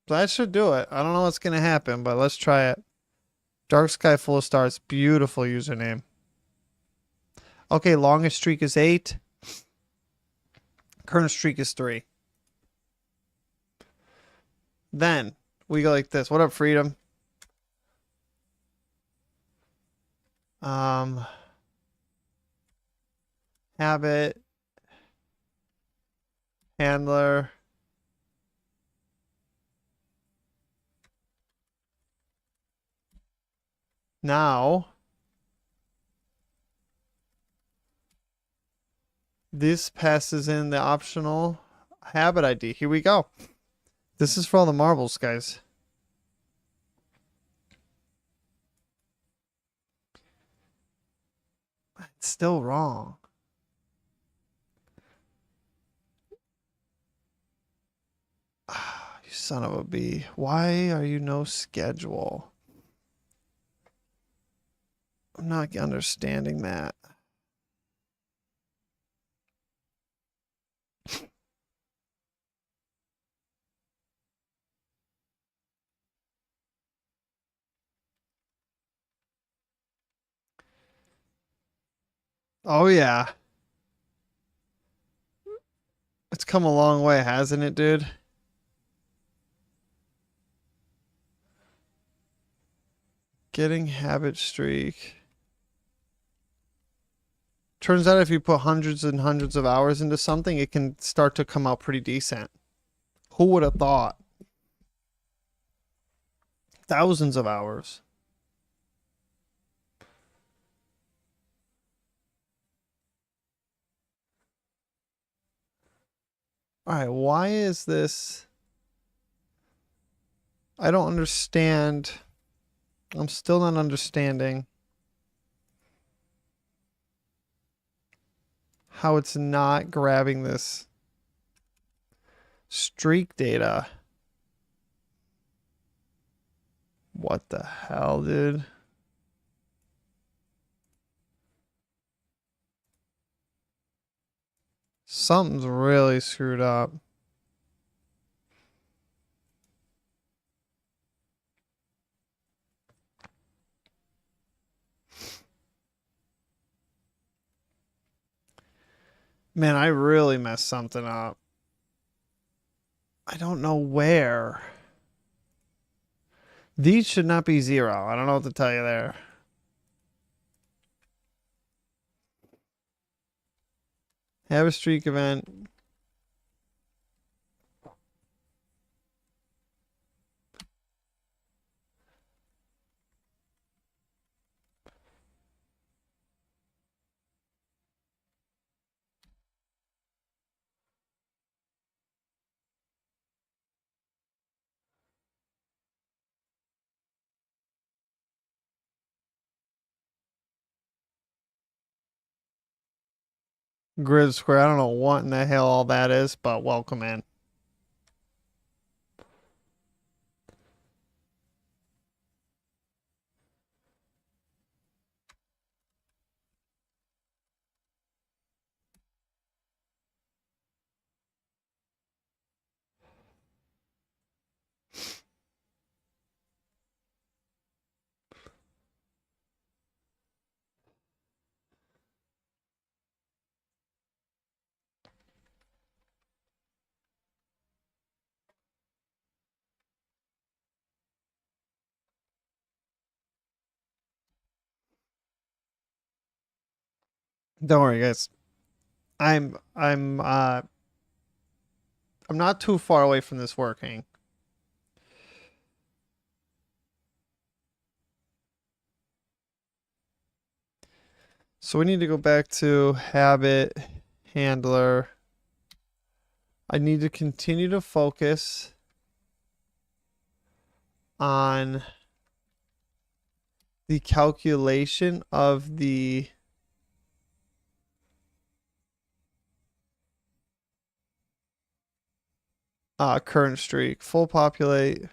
That should do it. I don't know what's going to happen, but let's try it. Dark sky full of stars. Beautiful username. Okay, longest streak is 8. Current streak is 3. Then we go like this. What up, Freedom? Um, habit, handler. Now, this passes in the optional habit ID. Here we go. This is for all the marbles, guys. It's still wrong. You son of a bee. Why are you no schedule? I'm not understanding that. Oh, yeah. It's come a long way, hasn't it, dude? Getting habit streak. Turns out if you put hundreds and hundreds of hours into something, it can start to come out pretty decent. Who would have thought? Thousands of hours. All right, why is this? I don't understand. I'm still not understanding how it's not grabbing this streak data. What the hell, dude? Something's really screwed up. Man, I really messed something up. I don't know where. These should not be 0. I don't know what to tell you there. Have a streak event. Grid square. I don't know what in the hell all that is, but welcome in. Don't worry, guys. I'm I'm not too far away from this working. So we need to go back to habit handler. I need to continue to focus on the calculation of the current streak. Full populate.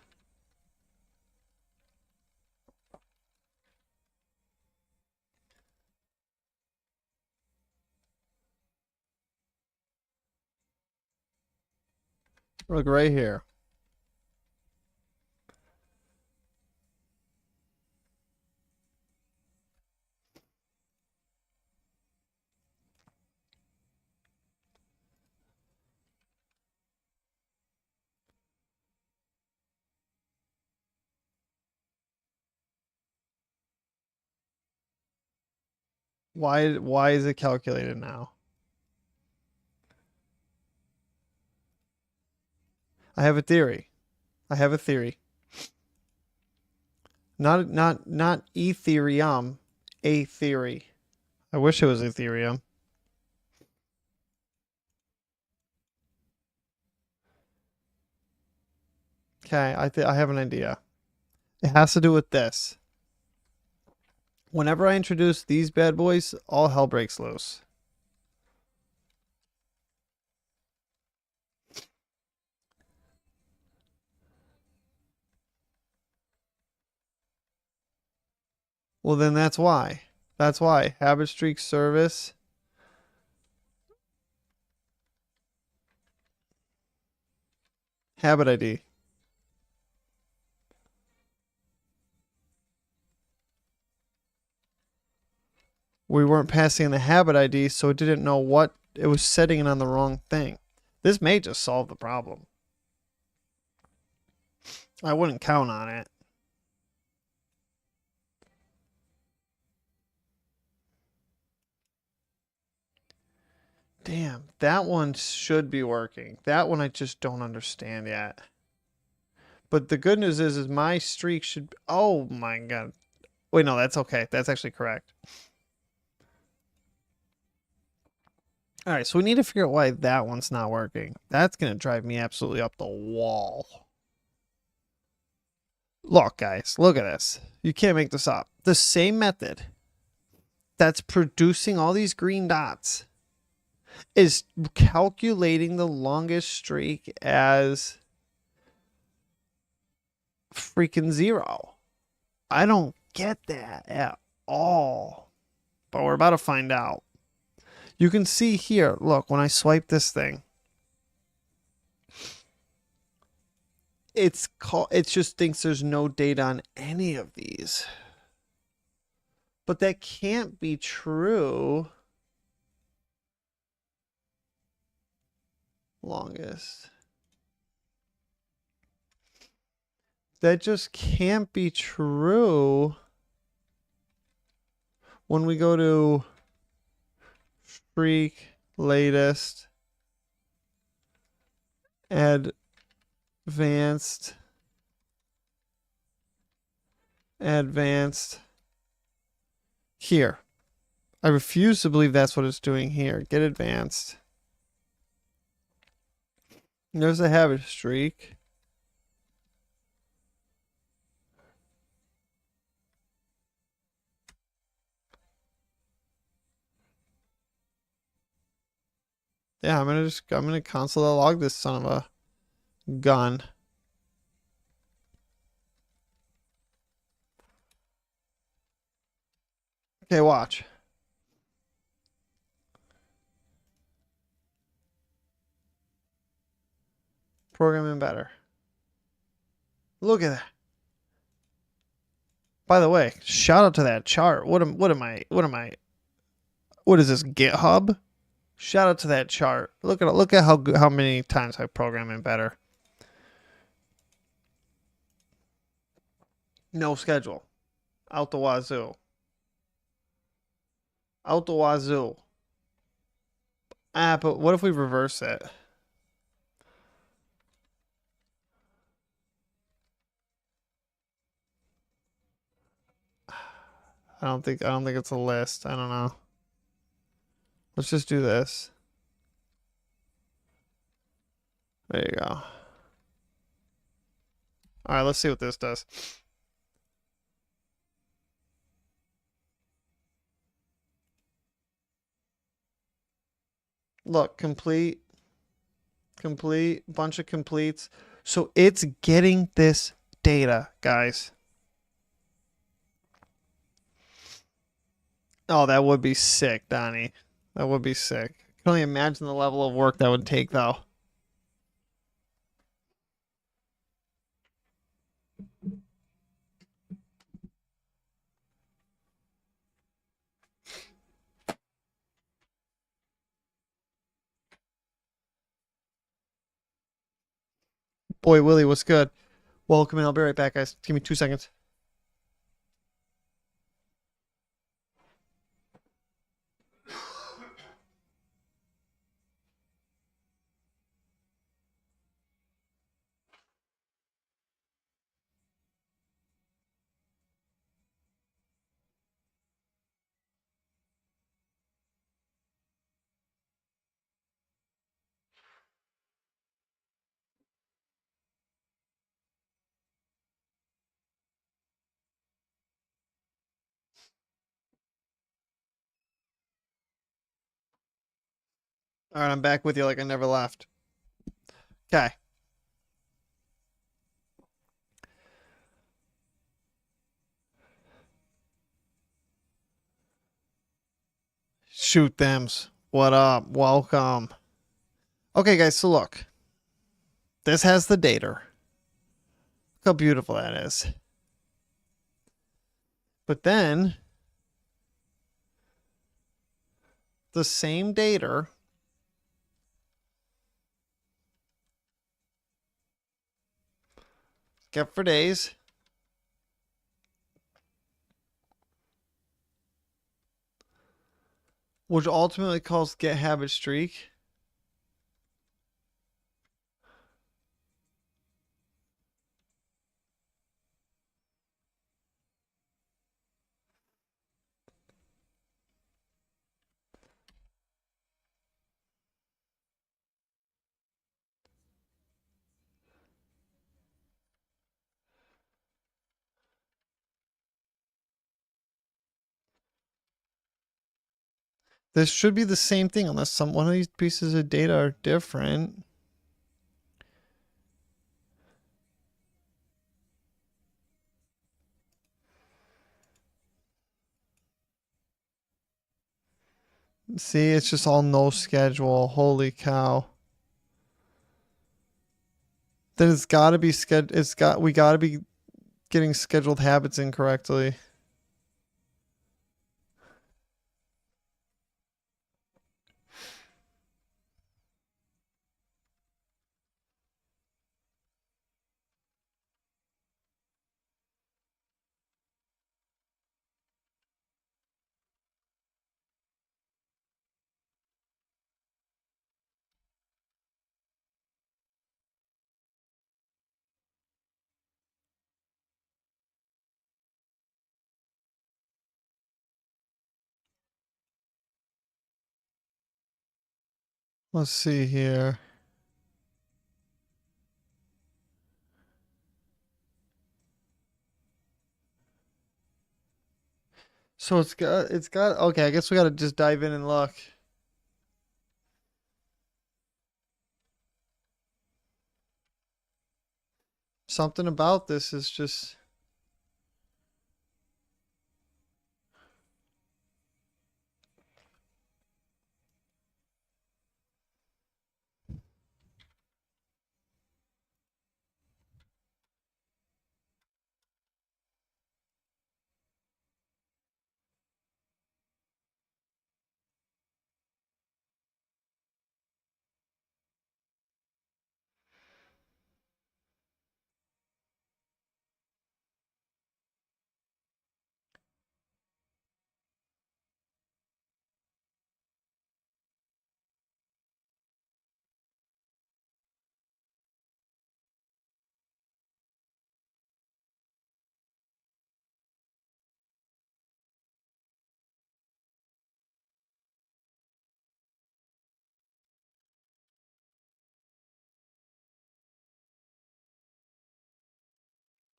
Look right here. Why is it calculated now? I have a theory. I have a theory. Not Ethereum, a theory. I wish it was Ethereum. Okay, I have an idea. It has to do with this. Whenever I introduce these bad boys, all hell breaks loose. Well, then that's why. That's why. Habit streak service. Habit ID. We weren't passing the habit ID, so it didn't know what it was setting it on the wrong thing. This may just solve the problem. I wouldn't count on it. Damn, that one should be working. That one I just don't understand yet. But the good news is my streak should. Oh my god. Wait, no, that's okay. That's actually correct. All right, so we need to figure out why that one's not working. That's gonna drive me absolutely up the wall. Look, guys, look at this. You can't make this up. The same method that's producing all these green dots is calculating the longest streak as freaking 0. I don't get that at all. But we're about to find out. You can see here, look, when I swipe this thing, it just thinks there's no data on any of these. But that can't be true. Longest. That just can't be true when we go to streak latest, advanced, here. I refuse to believe that's what it's doing here. Get advanced. There's a habit streak. Yeah, I'm gonna console log this son of a gun. Okay, watch. Programming better. Look at that. By the way, shout out to that chart. What is this, GitHub? Shout out to that chart. Look at how many times I program in better. No schedule. Out the wazoo. Out the wazoo. Ah, but what if we reverse it? I don't think it's a list. I don't know. Let's just do this. There you go. All right, let's see what this does. Look, complete, bunch of completes. So it's getting this data, guys. Oh, that would be sick, Donnie. That would be sick. I can only imagine the level of work that would take, though. Boy, Willie, what's good? Welcome in. I'll be right back, guys. Give me 2 seconds. All right, I'm back with you like I never left. Okay. Shoot thems. What up? Welcome. Okay, guys, so look. This has the data. Look how beautiful that is. But then the same data get for days, which ultimately calls get habit streak. This should be the same thing unless some one of these pieces of data are different. See, it's just all no schedule. Holy cow. Then it's got to be we got to be getting scheduled habits incorrectly. Let's see here. So it's got okay, I guess we got to just dive in and look. Something about this is just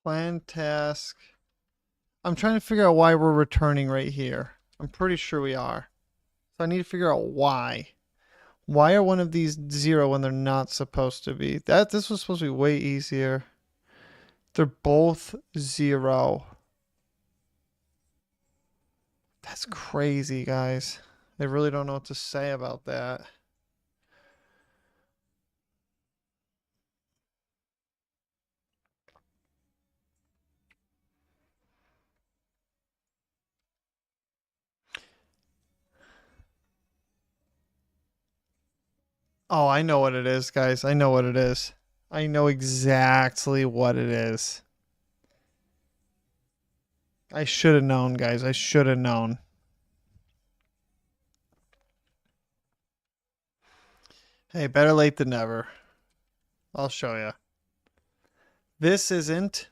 Plan task. I'm trying to figure out why we're returning right here. I'm pretty sure we are. So I need to figure out why. Why are one of these 0 when they're not supposed to be? This was supposed to be way easier. They're both 0. That's crazy, guys. I really don't know what to say about that. Oh, I know what it is, guys. I know what it is. I know exactly what it is. I should have known, guys. I should have known. Hey, better late than never. I'll show you. This isn't.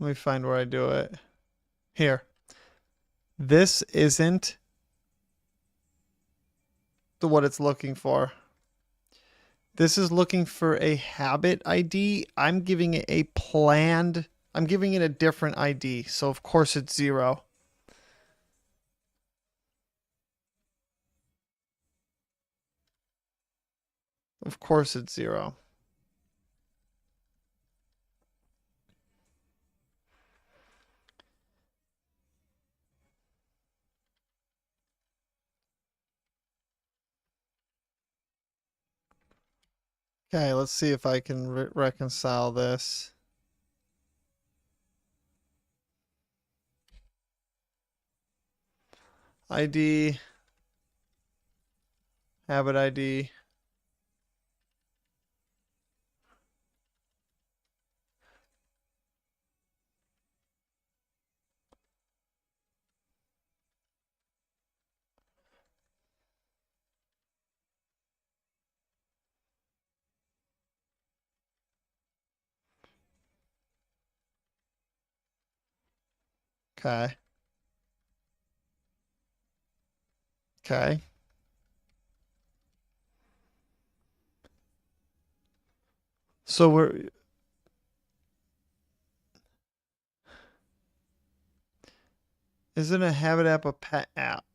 Let me find where I do it. Here. This isn't what it's looking for. This is looking for a habit ID. I'm giving it a planned. I'm giving it a different ID. So of course it's 0. Of course it's 0. Okay, let's see if I can reconcile this. ID, habit ID. Okay. Okay. So isn't a habit app a pet app?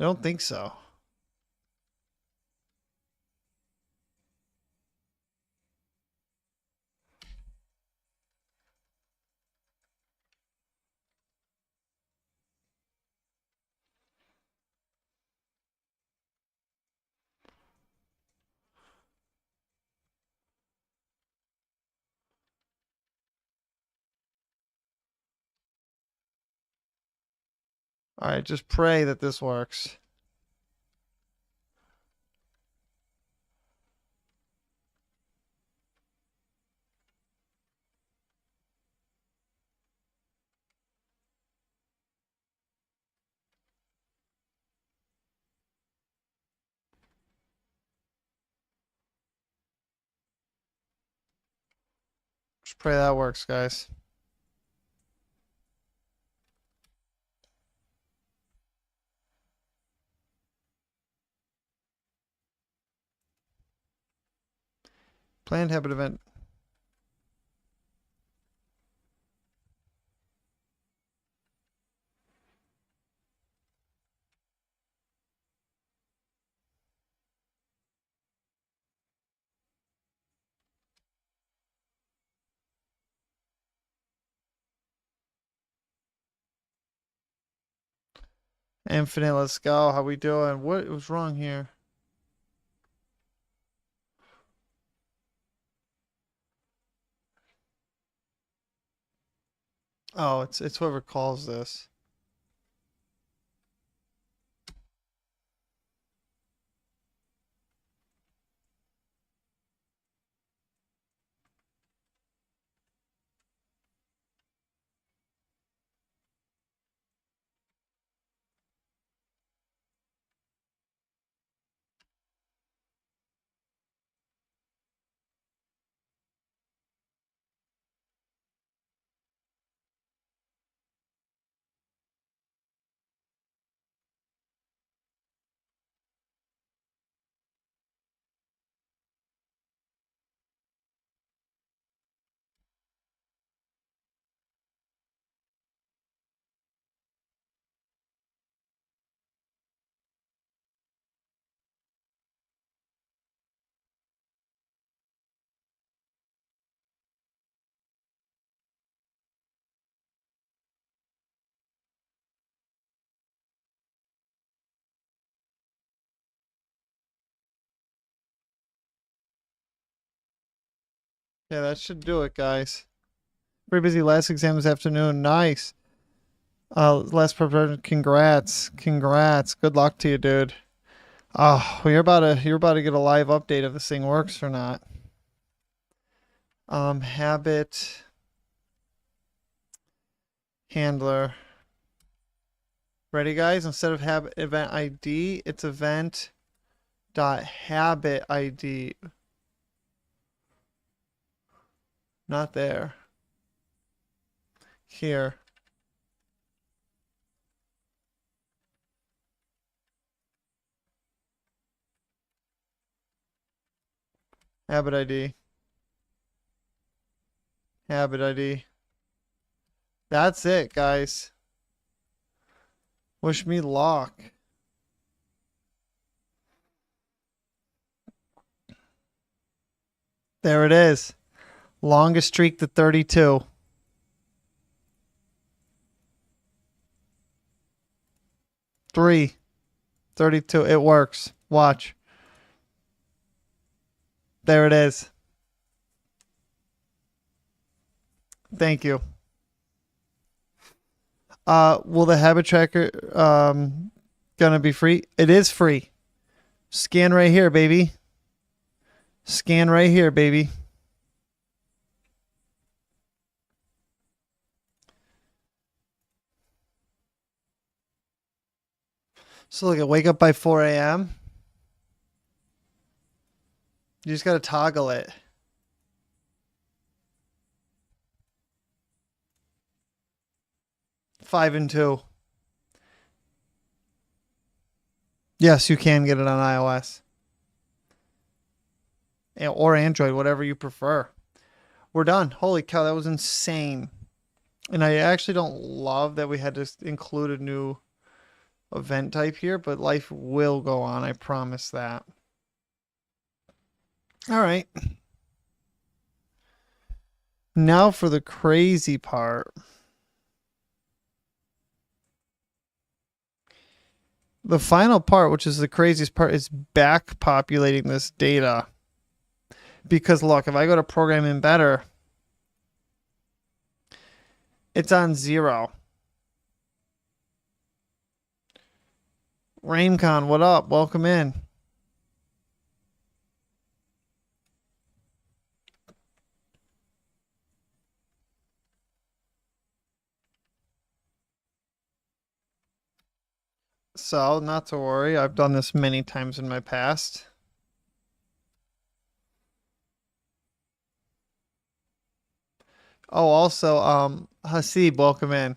I don't think so. All right, just pray that this works. Just pray that works, guys. Planned habit event. Infinite, let's go. How we doing? What was wrong here? Oh, it's whoever calls this. Yeah, that should do it, guys. Very busy last exam this afternoon. Nice. Last preparation. Congrats. Congrats. Good luck to you, dude. Oh, well, you're about to get a live update if this thing works or not. Habit handler. Ready, guys? Instead of habit event ID, it's event dot habit ID. Not there. Here. Habit ID. Habit ID. That's it, guys. Wish me luck. There it is. Longest streak to 32. 3. 32. It works. Watch. There it is. Thank you. Will the habit tracker gonna be free? It is free. Scan right here, baby. Scan right here, baby. So look, at wake up by 4 a.m. You just gotta toggle it. Five and 2. Yes, you can get it on iOS. Or Android, whatever you prefer. We're done. Holy cow, that was insane. And I actually don't love that we had to include a new event type here, but life will go on. I promise that. All right. Now for the crazy part. The final part, which is the craziest part, is back populating this data. Because look, if I go to programming better, it's on 0. Raincon, what up? Welcome in. So, not to worry, I've done this many times in my past. Oh, also, Hasib, welcome in.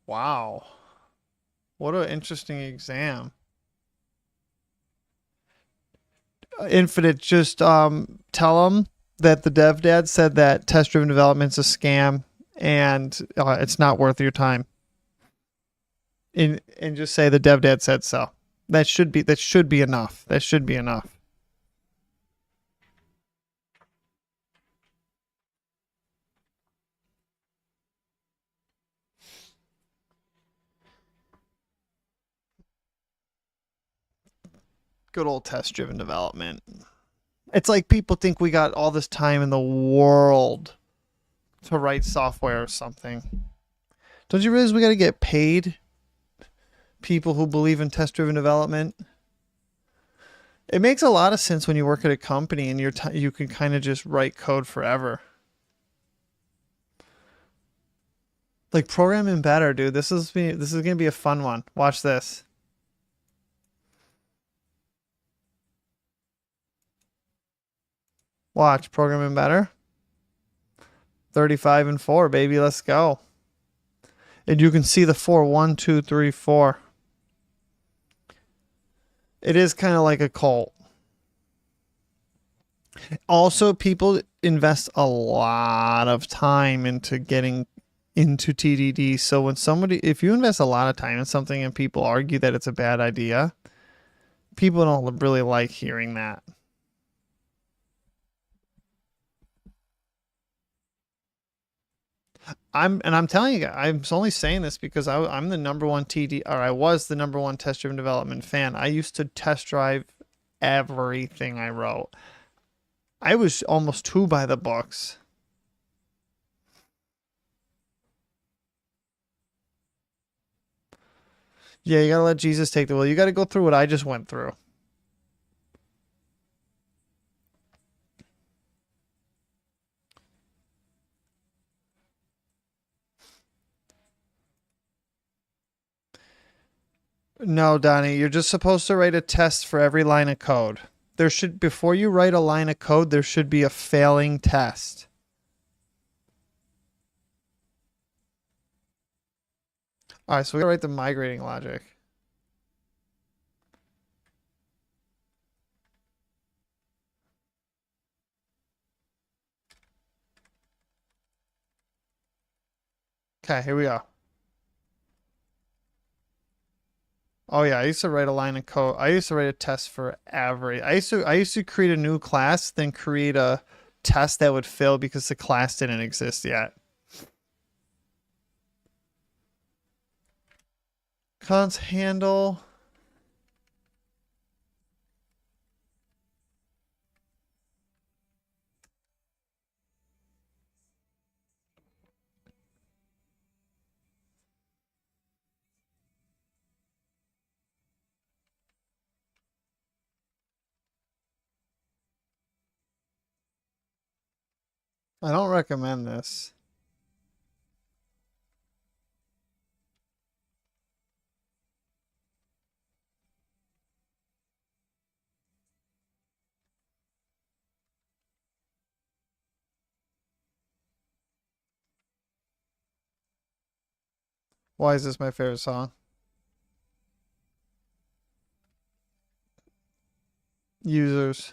Wow. What an interesting exam. Infinite, just tell them that the dev dad said that test-driven development's a scam and it's not worth your time. And just say the dev dad said so. That should be enough. That should be enough. Good old test-driven development. It's like people think we got all this time in the world to write software or something. Don't you realize we got to get paid? People who believe in test-driven development. It makes a lot of sense when you work at a company and you can kind of just write code forever. Like programming better, dude. This is gonna be a fun one. Watch this. Watch programming better. 35 and 4, baby. Let's go. And you can see the 4. 1, 2, 3, 4. It is kind of like a cult. Also, people invest a lot of time into getting into TDD. So when if you invest a lot of time in something and people argue that it's a bad idea, people don't really like hearing that. I'm telling you, I'm only saying this because I'm the number one I was the number one test-driven development fan. I used to test drive everything I wrote. I was almost too by the books. Yeah, you gotta let Jesus take the wheel. You gotta go through what I just went through. No, Donnie, you're just supposed to write a test for every line of code. There should, before you write a line of code, there should be a failing test. All right, so we gotta write the migrating logic. Okay, here we go. Oh yeah, I used to write a line of code. I used to write a test for every. I used to create a new class, then create a test that would fail because the class didn't exist yet. Const handle. I don't recommend this. Why is this my favorite song? Users.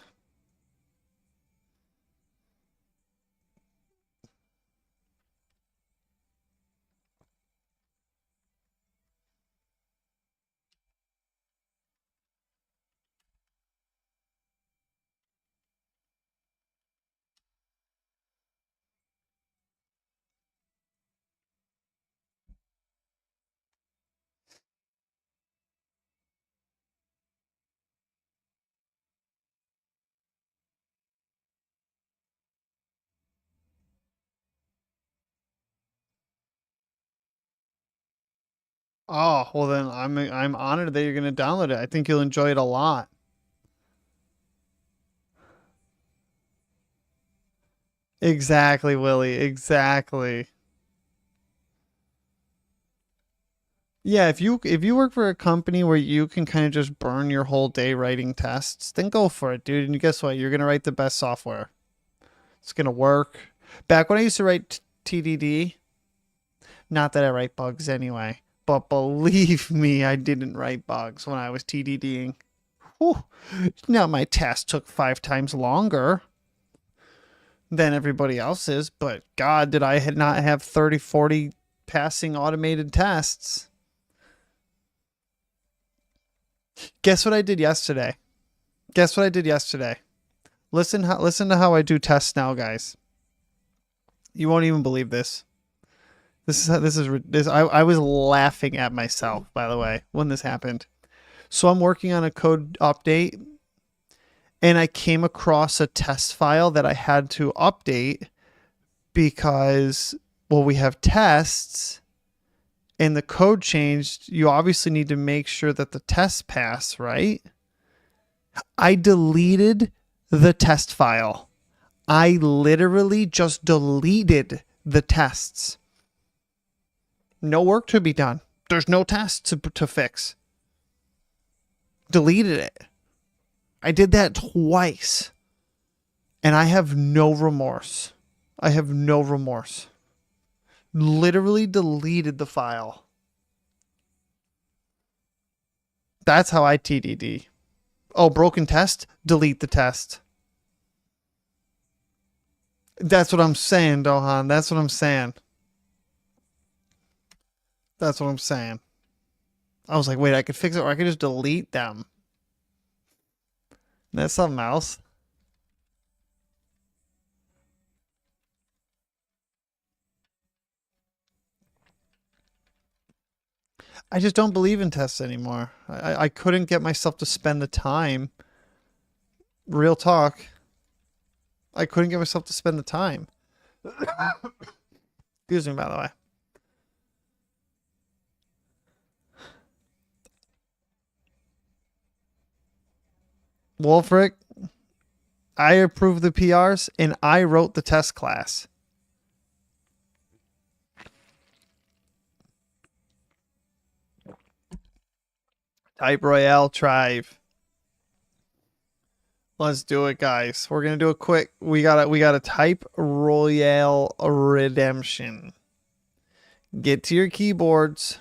Oh, well then I'm honored that you're gonna download it. I think you'll enjoy it a lot. Exactly, Willie. Exactly. Yeah, if you work for a company where you can kind of just burn your whole day writing tests, then go for it, dude. And guess what? You're gonna write the best software. It's gonna work. Back when I used to write TDD, not that I write bugs anyway, but believe me, I didn't write bugs when I was TDDing. Whew. Now my test took 5 times longer than everybody else's, but God, did I not have 30, 40 passing automated tests. Guess what I did yesterday? Guess what I did yesterday? Listen to how I do tests now, guys. You won't even believe this. I was laughing at myself, by the way, when this happened. So I'm working on a code update and I came across a test file that I had to update because, well, we have tests and the code changed. You obviously need to make sure that the tests pass, right? I deleted the test file. I literally just deleted the tests. No work to be done. There's no tests to fix. Deleted it. I did that twice. And I have no remorse. I have no remorse. Literally deleted the file. That's how I TDD. Oh, broken test? Delete the test. That's what I'm saying, Dohan. That's what I'm saying. That's what I'm saying. I was like, wait, I could fix it or I could just delete them. That's something else. I just don't believe in tests anymore. I couldn't get myself to spend the time. Real talk. I couldn't get myself to spend the time. Excuse me, by the way. Wolfric, I approved the PRs and I wrote the test class. Type Royale Tribe. Let's do it, guys. We're gonna do a quick. We gotta type Royale Redemption. Get to your keyboards.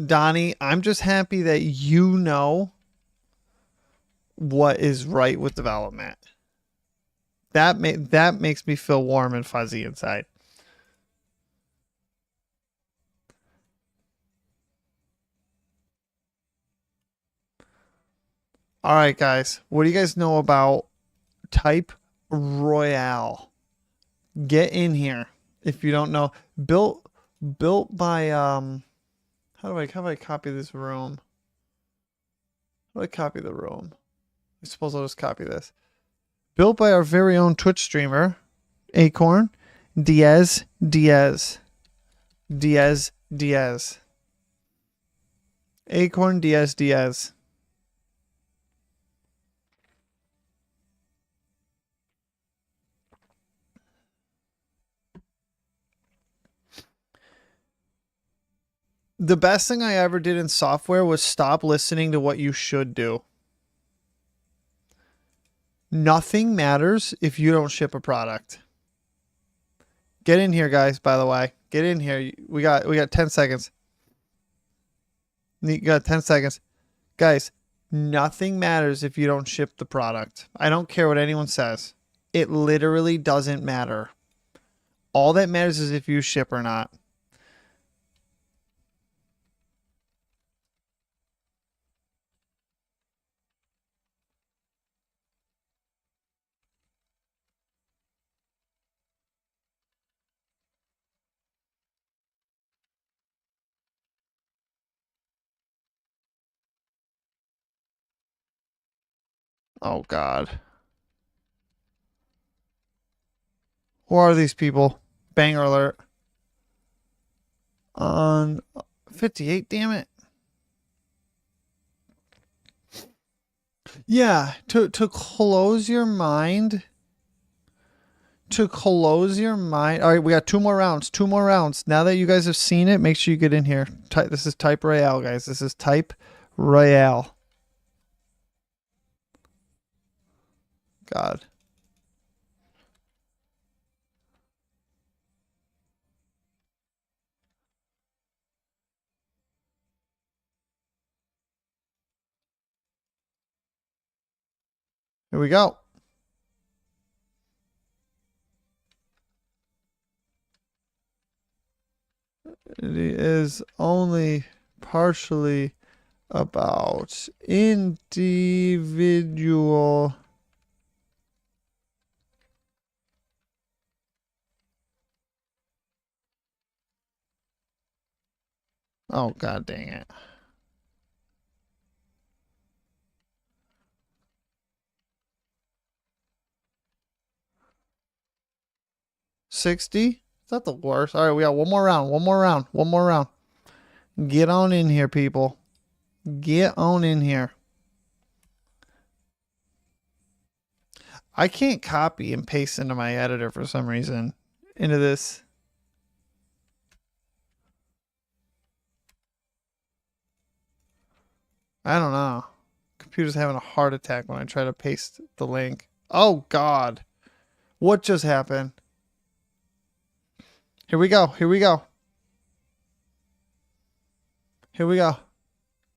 Donnie, I'm just happy that you know what is right with development. That makes me feel warm and fuzzy inside. All right, guys. What do you guys know about Type Royale? Get in here if you don't know. Built by how do I copy this room? How do I copy the room? I suppose I'll just copy this. Built by our very own Twitch streamer, Acorn Diaz. Acorn Diaz. The best thing I ever did in software was stop listening to what you should do. Nothing matters if you don't ship a product. Get in here, guys, by the way. Get in here. We got 10 seconds. You got 10 seconds. Guys, nothing matters if you don't ship the product. I don't care what anyone says. It literally doesn't matter. All that matters is if you ship or not. Oh, God. Who are these people? Banger alert. On 58, damn it. Yeah, to close your mind. To close your mind. All right, we got 2 more rounds. 2 more rounds. Now that you guys have seen it, make sure you get in here. This is Type Royale, guys. This is Type Royale. God. Here we go. It is only partially about individual. Oh, God dang it. $60? Is that the worst? All right, we got one more round. One more round. One more round. Get on in here, people. Get on in here. I can't copy and paste into my editor for some reason. Into this. I don't know. Computer's having a heart attack when I try to paste the link. Oh, God. What just happened? Here we go. Here we go. Here we go.